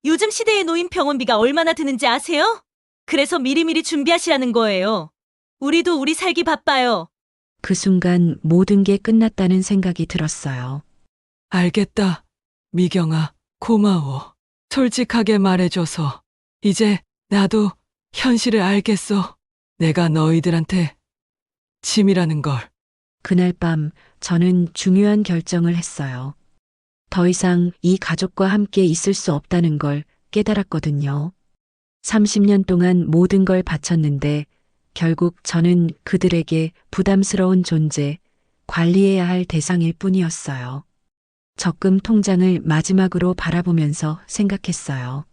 요즘 시대에 놓인 병원비가 얼마나 드는지 아세요? 그래서 미리미리 준비하시라는 거예요. 우리도 우리 살기 바빠요. 그 순간 모든 게 끝났다는 생각이 들었어요. 알겠다. 미경아, 고마워. 솔직하게 말해줘서 이제 나도 현실을 알겠어. 내가 너희들한테 짐이라는 걸. 그날 밤 저는 중요한 결정을 했어요. 더 이상 이 가족과 함께 있을 수 없다는 걸 깨달았거든요. 30년 동안 모든 걸 바쳤는데 결국 저는 그들에게 부담스러운 존재, 관리해야 할 대상일 뿐이었어요. 적금 통장을 마지막으로 바라보면서 생각했어요.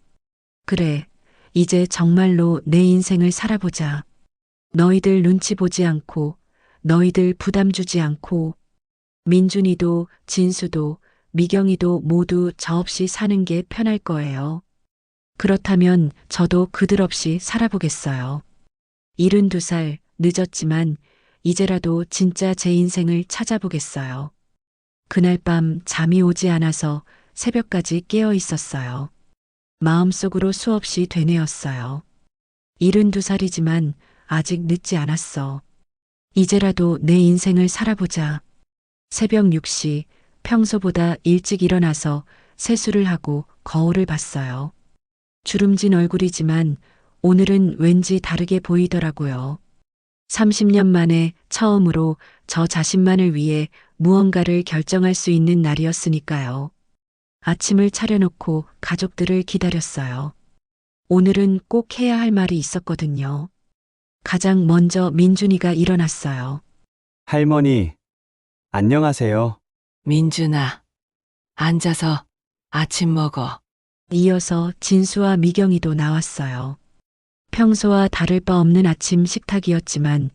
그래, 이제 정말로 내 인생을 살아보자. 너희들 눈치 보지 않고, 너희들 부담 주지 않고, 민준이도, 진수도, 미경이도 모두 저 없이 사는 게 편할 거예요. 그렇다면 저도 그들 없이 살아보겠어요. 72살, 늦었지만 이제라도 진짜 제 인생을 찾아보겠어요. 그날 밤 잠이 오지 않아서 새벽까지 깨어 있었어요. 마음속으로 수없이 되뇌었어요. 72살이지만 아직 늦지 않았어. 이제라도 내 인생을 살아보자. 새벽 6시 평소보다 일찍 일어나서 세수를 하고 거울을 봤어요. 주름진 얼굴이지만 오늘은 왠지 다르게 보이더라고요. 30년 만에 처음으로 저 자신만을 위해 무언가를 결정할 수 있는 날이었으니까요. 아침을 차려놓고 가족들을 기다렸어요. 오늘은 꼭 해야 할 말이 있었거든요. 가장 먼저 민준이가 일어났어요. 할머니, 안녕하세요. 민준아, 앉아서 아침 먹어. 이어서 진수와 미경이도 나왔어요. 평소와 다를 바 없는 아침 식탁이었지만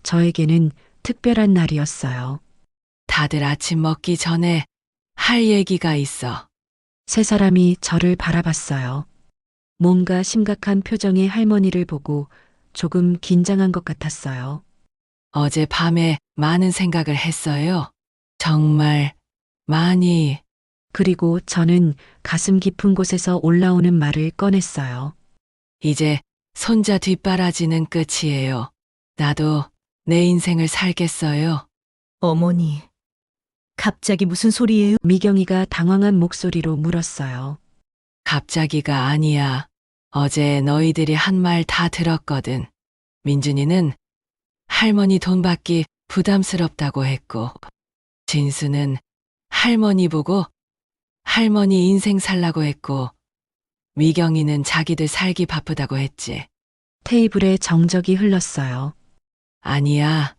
저에게는 특별한 날이었어요. 다들 아침 먹기 전에 할 얘기가 있어. 세 사람이 저를 바라봤어요. 뭔가 심각한 표정의 할머니를 보고 조금 긴장한 것 같았어요. 어젯밤에 많은 생각을 했어요. 정말 많이. 그리고 저는 가슴 깊은 곳에서 올라오는 말을 꺼냈어요. 이제 손자 뒷바라지는 끝이에요. 나도 내 인생을 살겠어요. 어머니, 갑자기 무슨 소리예요? 미경이가 당황한 목소리로 물었어요. 갑자기가 아니야. 어제 너희들이 한 말 다 들었거든. 민준이는 할머니 돈 받기 부담스럽다고 했고, 진수는 할머니 보고 할머니 인생 살라고 했고, 미경이는 자기들 살기 바쁘다고 했지. 테이블에 정적이 흘렀어요. 아니야.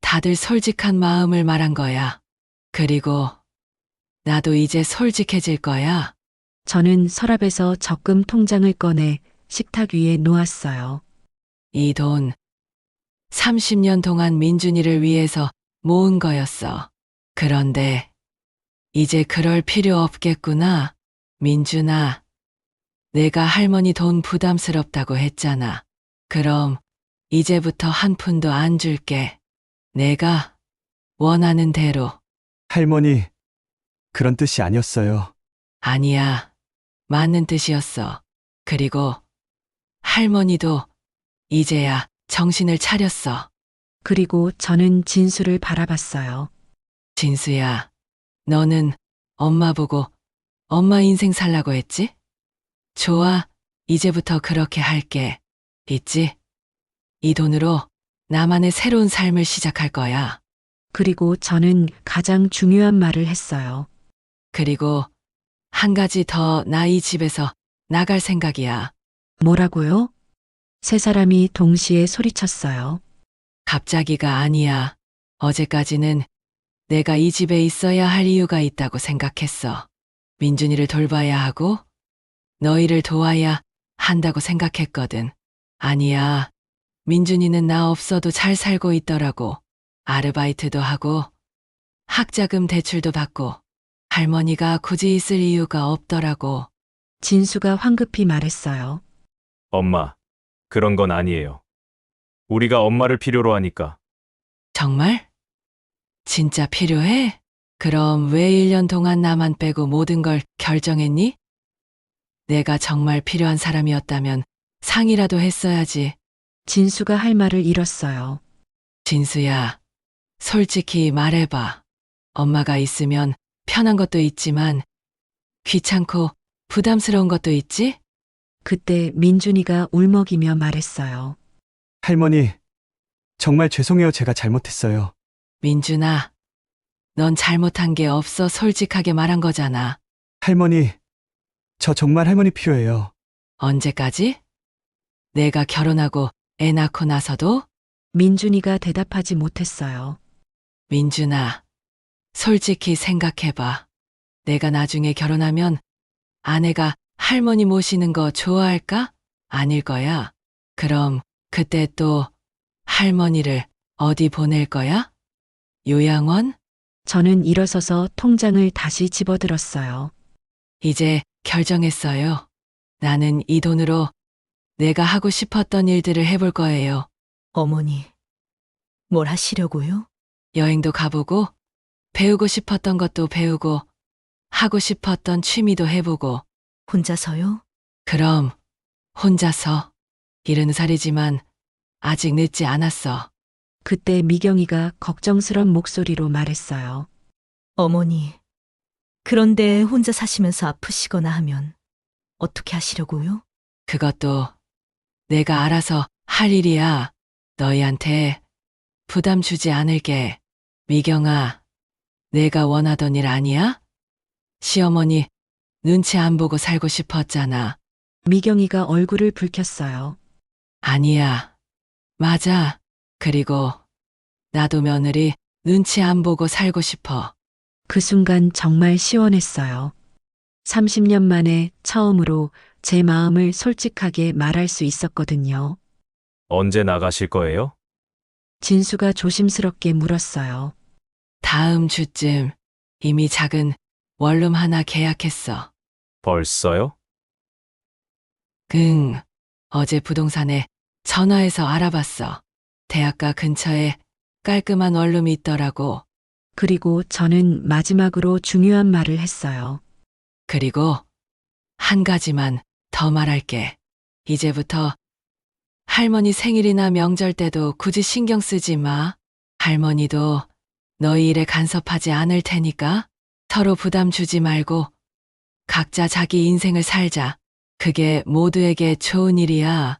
다들 솔직한 마음을 말한 거야. 그리고 나도 이제 솔직해질 거야. 저는 서랍에서 적금 통장을 꺼내 식탁 위에 놓았어요. 이 돈 30년 동안 민준이를 위해서 모은 거였어. 그런데 이제 그럴 필요 없겠구나. 민준아, 내가 할머니 돈 부담스럽다고 했잖아. 그럼 이제부터 한 푼도 안 줄게. 내가 원하는 대로. 할머니, 그런 뜻이 아니었어요. 아니야. 맞는 뜻이었어. 그리고 할머니도 이제야 정신을 차렸어. 그리고 저는 진수를 바라봤어요. 진수야, 너는 엄마 보고 엄마 인생 살라고 했지? 좋아, 이제부터 그렇게 할게. 있지? 이 돈으로 나만의 새로운 삶을 시작할 거야. 그리고 저는 가장 중요한 말을 했어요. 그리고 한 가지 더 나 이 집에서 나갈 생각이야. 뭐라고요? 세 사람이 동시에 소리쳤어요. 갑자기가 아니야. 어제까지는 내가 이 집에 있어야 할 이유가 있다고 생각했어. 민준이를 돌봐야 하고 너희를 도와야 한다고 생각했거든. 아니야. 민준이는 나 없어도 잘 살고 있더라고. 아르바이트도 하고 학자금 대출도 받고 할머니가 굳이 있을 이유가 없더라고. 진수가 황급히 말했어요. 엄마, 그런 건 아니에요. 우리가 엄마를 필요로 하니까. 정말? 진짜 필요해? 그럼 왜 1년 동안 나만 빼고 모든 걸 결정했니? 내가 정말 필요한 사람이었다면 상이라도 했어야지. 진수가 할 말을 잃었어요. 진수야, 솔직히 말해봐. 엄마가 있으면 편한 것도 있지만 귀찮고 부담스러운 것도 있지? 그때 민준이가 울먹이며 말했어요. 할머니, 정말 죄송해요. 제가 잘못했어요. 민준아, 넌 잘못한 게 없어 솔직하게 말한 거잖아. 할머니, 저 정말 할머니 필요해요. 언제까지? 내가 결혼하고 애 낳고 나서도? 민준이가 대답하지 못했어요. 민준아, 솔직히 생각해봐. 내가 나중에 결혼하면 아내가 할머니 모시는 거 좋아할까? 아닐 거야. 그럼 그때 또 할머니를 어디 보낼 거야? 요양원? 저는 일어서서 통장을 다시 집어들었어요. 이제 결정했어요. 나는 이 돈으로 내가 하고 싶었던 일들을 해볼 거예요. 어머니, 뭘 하시려고요? 여행도 가보고, 배우고 싶었던 것도 배우고, 하고 싶었던 취미도 해보고, 혼자서요? 그럼 혼자서 70살이지만 아직 늦지 않았어. 그때 미경이가 걱정스런 목소리로 말했어요. 어머니, 그런데 혼자 사시면서 아프시거나 하면 어떻게 하시려고요? 그것도 내가 알아서 할 일이야. 너희한테 부담 주지 않을게. 미경아, 내가 원하던 일 아니야? 시어머니 눈치 안 보고 살고 싶었잖아. 미경이가 얼굴을 붉혔어요. 아니야. 맞아. 그리고 나도 며느리 눈치 안 보고 살고 싶어. 그 순간 정말 시원했어요. 30년 만에 처음으로 제 마음을 솔직하게 말할 수 있었거든요. 언제 나가실 거예요? 진수가 조심스럽게 물었어요. 다음 주쯤 이미 작은 원룸 하나 계약했어. 벌써요? 응. 어제 부동산에 전화해서 알아봤어. 대학가 근처에 깔끔한 원룸이 있더라고. 그리고 저는 마지막으로 중요한 말을 했어요. 그리고 한 가지만 더 말할게. 이제부터 할머니 생일이나 명절 때도 굳이 신경 쓰지 마. 할머니도 너희 일에 간섭하지 않을 테니까 서로 부담 주지 말고 각자 자기 인생을 살자. 그게 모두에게 좋은 일이야.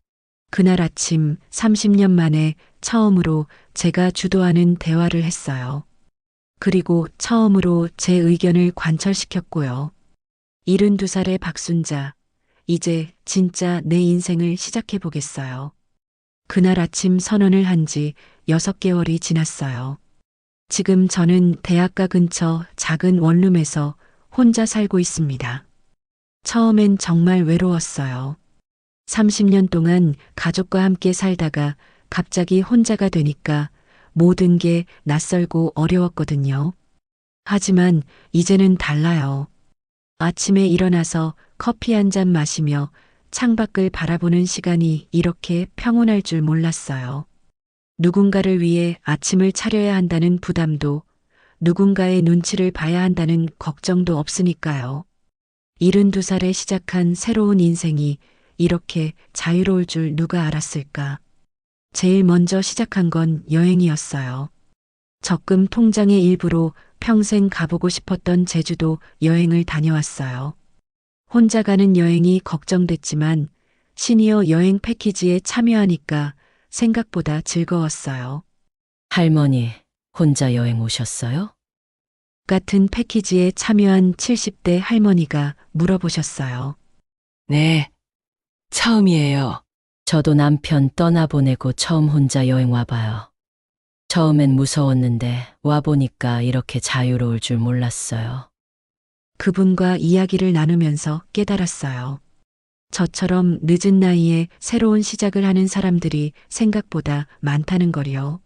그날 아침 30년 만에 처음으로 제가 주도하는 대화를 했어요. 그리고 처음으로 제 의견을 관철시켰고요. 72살의 박순자, 이제 진짜 내 인생을 시작해 보겠어요. 그날 아침 선언을 한 지 6개월이 지났어요. 지금 저는 대학가 근처 작은 원룸에서 혼자 살고 있습니다. 처음엔 정말 외로웠어요. 30년 동안 가족과 함께 살다가 갑자기 혼자가 되니까 모든 게 낯설고 어려웠거든요. 하지만 이제는 달라요. 아침에 일어나서 커피 한 잔 마시며 창밖을 바라보는 시간이 이렇게 평온할 줄 몰랐어요. 누군가를 위해 아침을 차려야 한다는 부담도, 누군가의 눈치를 봐야 한다는 걱정도 없으니까요. 72살에 시작한 새로운 인생이 이렇게 자유로울 줄 누가 알았을까? 제일 먼저 시작한 건 여행이었어요. 적금 통장의 일부로 평생 가보고 싶었던 제주도 여행을 다녀왔어요. 혼자 가는 여행이 걱정됐지만 시니어 여행 패키지에 참여하니까 생각보다 즐거웠어요. 할머니, 혼자 여행 오셨어요? 같은 패키지에 참여한 70대 할머니가 물어보셨어요. 네. 처음이에요. 저도 남편 떠나보내고 처음 혼자 여행 와봐요. 처음엔 무서웠는데 와보니까 이렇게 자유로울 줄 몰랐어요. 그분과 이야기를 나누면서 깨달았어요. 저처럼 늦은 나이에 새로운 시작을 하는 사람들이 생각보다 많다는 거요.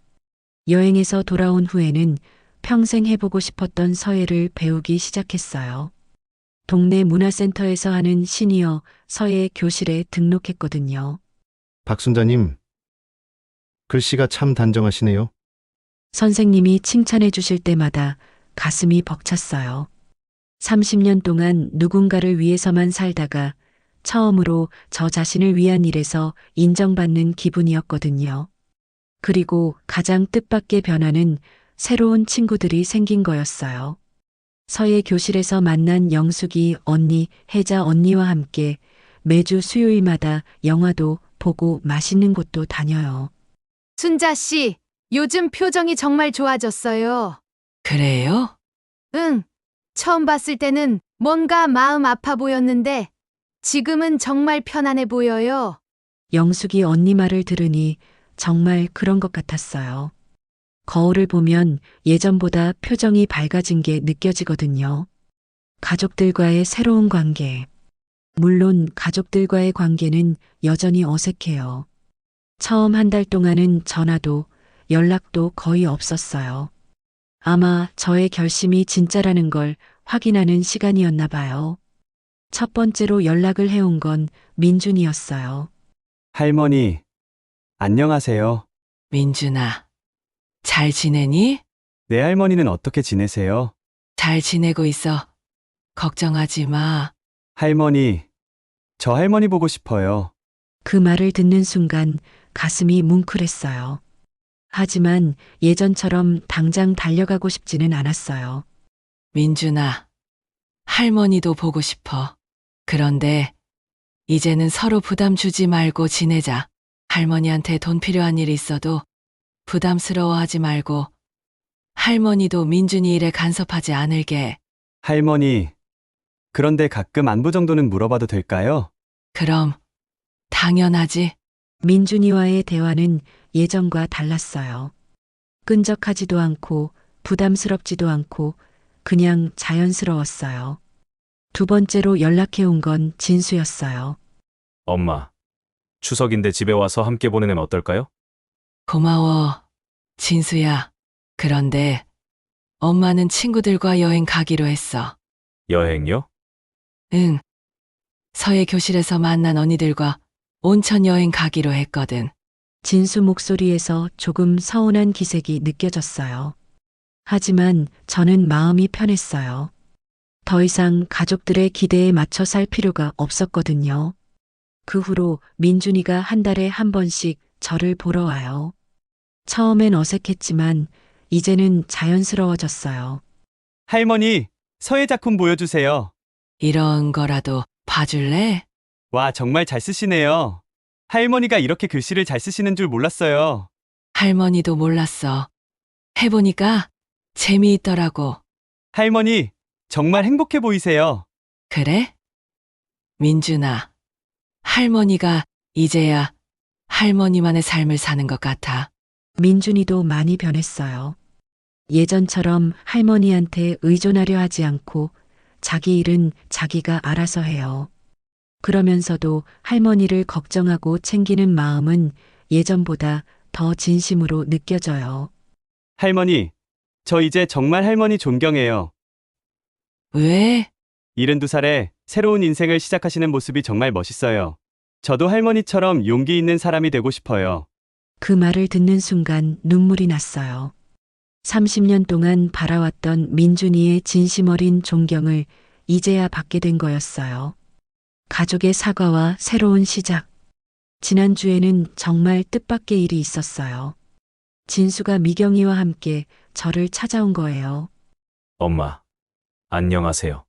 여행에서 돌아온 후에는 평생 해보고 싶었던 서예를 배우기 시작했어요. 동네 문화센터에서 하는 시니어 서예 교실에 등록했거든요. 박순자님, 글씨가 참 단정하시네요. 선생님이 칭찬해 주실 때마다 가슴이 벅찼어요. 30년 동안 누군가를 위해서만 살다가 처음으로 저 자신을 위한 일에서 인정받는 기분이었거든요. 그리고 가장 뜻밖의 변화는 새로운 친구들이 생긴 거였어요. 서예 교실에서 만난 영숙이 언니, 혜자 언니와 함께 매주 수요일마다 영화도 보고 맛있는 곳도 다녀요. 순자 씨, 요즘 표정이 정말 좋아졌어요. 그래요? 응. 처음 봤을 때는 뭔가 마음 아파 보였는데 지금은 정말 편안해 보여요. 영숙이 언니 말을 들으니 정말 그런 것 같았어요. 거울을 보면 예전보다 표정이 밝아진 게 느껴지거든요. 가족들과의 새로운 관계. 물론 가족들과의 관계는 여전히 어색해요. 처음 한 달 동안은 전화도 연락도 거의 없었어요. 아마 저의 결심이 진짜라는 걸 확인하는 시간이었나 봐요. 첫 번째로 연락을 해온 건 민준이었어요. 할머니, 안녕하세요. 민준아, 잘 지내니? 내 할머니는 어떻게 지내세요? 잘 지내고 있어. 걱정하지 마. 할머니, 저 할머니 보고 싶어요. 그 말을 듣는 순간 가슴이 뭉클했어요. 하지만 예전처럼 당장 달려가고 싶지는 않았어요. 민준아, 할머니도 보고 싶어. 그런데 이제는 서로 부담 주지 말고 지내자. 할머니한테 돈 필요한 일 있어도 부담스러워하지 말고 할머니도 민준이 일에 간섭하지 않을게. 할머니, 그런데 가끔 안부 정도는 물어봐도 될까요? 그럼 당연하지. 민준이와의 대화는 예전과 달랐어요. 끈적하지도 않고 부담스럽지도 않고 그냥 자연스러웠어요. 두 번째로 연락해 온 건 진수였어요. 엄마, 추석인데 집에 와서 함께 보내면 어떨까요? 고마워, 진수야. 그런데 엄마는 친구들과 여행 가기로 했어. 여행요? 응. 서예 교실에서 만난 언니들과 온천 여행 가기로 했거든. 진수 목소리에서 조금 서운한 기색이 느껴졌어요. 하지만 저는 마음이 편했어요. 더 이상 가족들의 기대에 맞춰 살 필요가 없었거든요. 그 후로 민준이가 한 달에 한 번씩 저를 보러 와요. 처음엔 어색했지만 이제는 자연스러워졌어요. 할머니, 서예 작품 보여주세요. 이런 거라도 봐줄래? 와, 정말 잘 쓰시네요. 할머니가 이렇게 글씨를 잘 쓰시는 줄 몰랐어요. 할머니도 몰랐어. 해보니까 재미있더라고. 할머니, 정말 행복해 보이세요. 그래? 민준아, 할머니가 이제야 할머니만의 삶을 사는 것 같아. 민준이도 많이 변했어요. 예전처럼 할머니한테 의존하려 하지 않고 자기 일은 자기가 알아서 해요. 그러면서도 할머니를 걱정하고 챙기는 마음은 예전보다 더 진심으로 느껴져요. 할머니, 저 이제 정말 할머니 존경해요. 왜? 72살에 새로운 인생을 시작하시는 모습이 정말 멋있어요. 저도 할머니처럼 용기 있는 사람이 되고 싶어요. 그 말을 듣는 순간 눈물이 났어요. 30년 동안 바라왔던 민준이의 진심 어린 존경을 이제야 받게 된 거였어요. 가족의 사과와 새로운 시작. 지난주에는 정말 뜻밖의 일이 있었어요. 진수가 미경이와 함께 저를 찾아온 거예요. 엄마, 안녕하세요.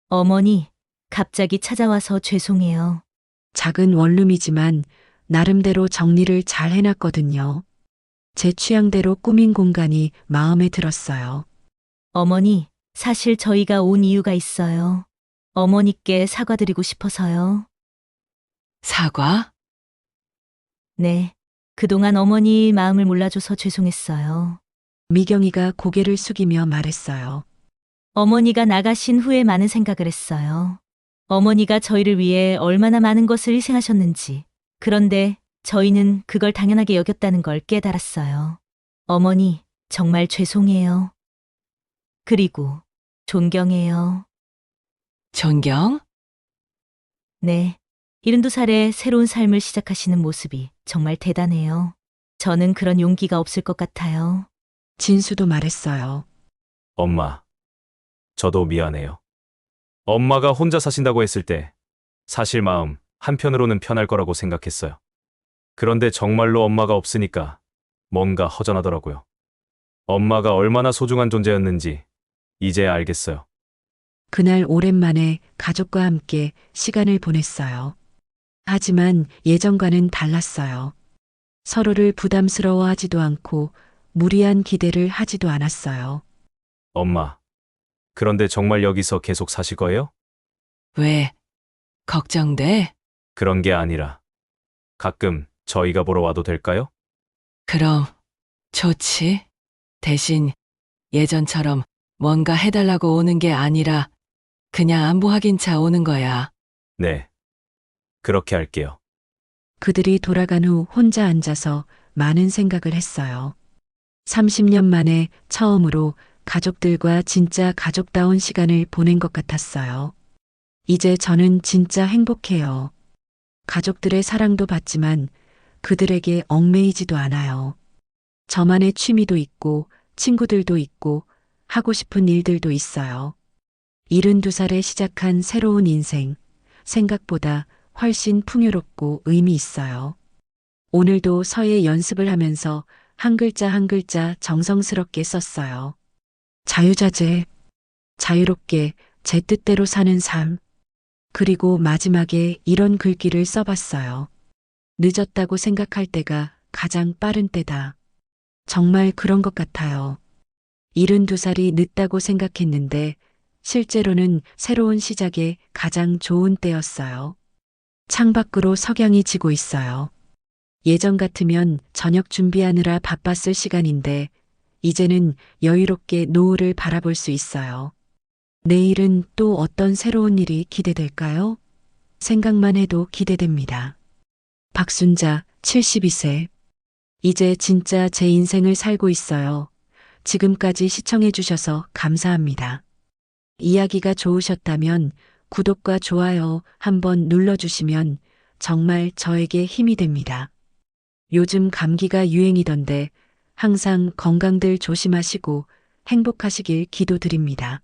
어머니, 갑자기 찾아와서 죄송해요. 작은 원룸이지만 나름대로 정리를 잘 해놨거든요. 제 취향대로 꾸민 공간이 마음에 들었어요. 어머니, 사실 저희가 온 이유가 있어요. 어머니께 사과드리고 싶어서요. 사과? 네. 그동안 어머니 마음을 몰라줘서 죄송했어요. 미경이가 고개를 숙이며 말했어요. 어머니가 나가신 후에 많은 생각을 했어요. 어머니가 저희를 위해 얼마나 많은 것을 희생하셨는지. 그런데 저희는 그걸 당연하게 여겼다는 걸 깨달았어요. 어머니, 정말 죄송해요. 그리고 존경해요. 존경? 네. 72살에 새로운 삶을 시작하시는 모습이 정말 대단해요. 저는 그런 용기가 없을 것 같아요. 진수도 말했어요. 엄마, 저도 미안해요. 엄마가 혼자 사신다고 했을 때 사실 마음 한편으로는 편할 거라고 생각했어요. 그런데 정말로 엄마가 없으니까 뭔가 허전하더라고요. 엄마가 얼마나 소중한 존재였는지 이제야 알겠어요. 그날 오랜만에 가족과 함께 시간을 보냈어요. 하지만 예전과는 달랐어요. 서로를 부담스러워하지도 않고 무리한 기대를 하지도 않았어요. 엄마, 그런데 정말 여기서 계속 사실 거예요? 왜? 걱정돼? 그런 게 아니라 가끔 저희가 보러 와도 될까요? 그럼 좋지. 대신 예전처럼 뭔가 해달라고 오는 게 아니라 그냥 안부 확인차 오는 거야. 네, 그렇게 할게요. 그들이 돌아간 후 혼자 앉아서 많은 생각을 했어요. 30년 만에 처음으로 가족들과 진짜 가족다운 시간을 보낸 것 같았어요. 이제 저는 진짜 행복해요. 가족들의 사랑도 받지만 그들에게 얽매이지도 않아요. 저만의 취미도 있고 친구들도 있고 하고 싶은 일들도 있어요. 72살에 시작한 새로운 인생, 생각보다 훨씬 풍요롭고 의미 있어요. 오늘도 서예 연습을 하면서 한 글자 한 글자 정성스럽게 썼어요. 자유자재, 자유롭게 제 뜻대로 사는 삶. 그리고 마지막에 이런 글귀를 써봤어요. 늦었다고 생각할 때가 가장 빠른 때다. 정말 그런 것 같아요. 72살이 늦다고 생각했는데 실제로는 새로운 시작에 가장 좋은 때였어요. 창밖으로 석양이 지고 있어요. 예전 같으면 저녁 준비하느라 바빴을 시간인데 이제는 여유롭게 노을을 바라볼 수 있어요. 내일은 또 어떤 새로운 일이 기대될까요? 생각만 해도 기대됩니다. 박순자, 72세. 이제 진짜 제 인생을 살고 있어요. 지금까지 시청해주셔서 감사합니다. 이야기가 좋으셨다면 구독과 좋아요 한번 눌러주시면 정말 저에게 힘이 됩니다. 요즘 감기가 유행이던데 항상 건강들 조심하시고 행복하시길 기도드립니다.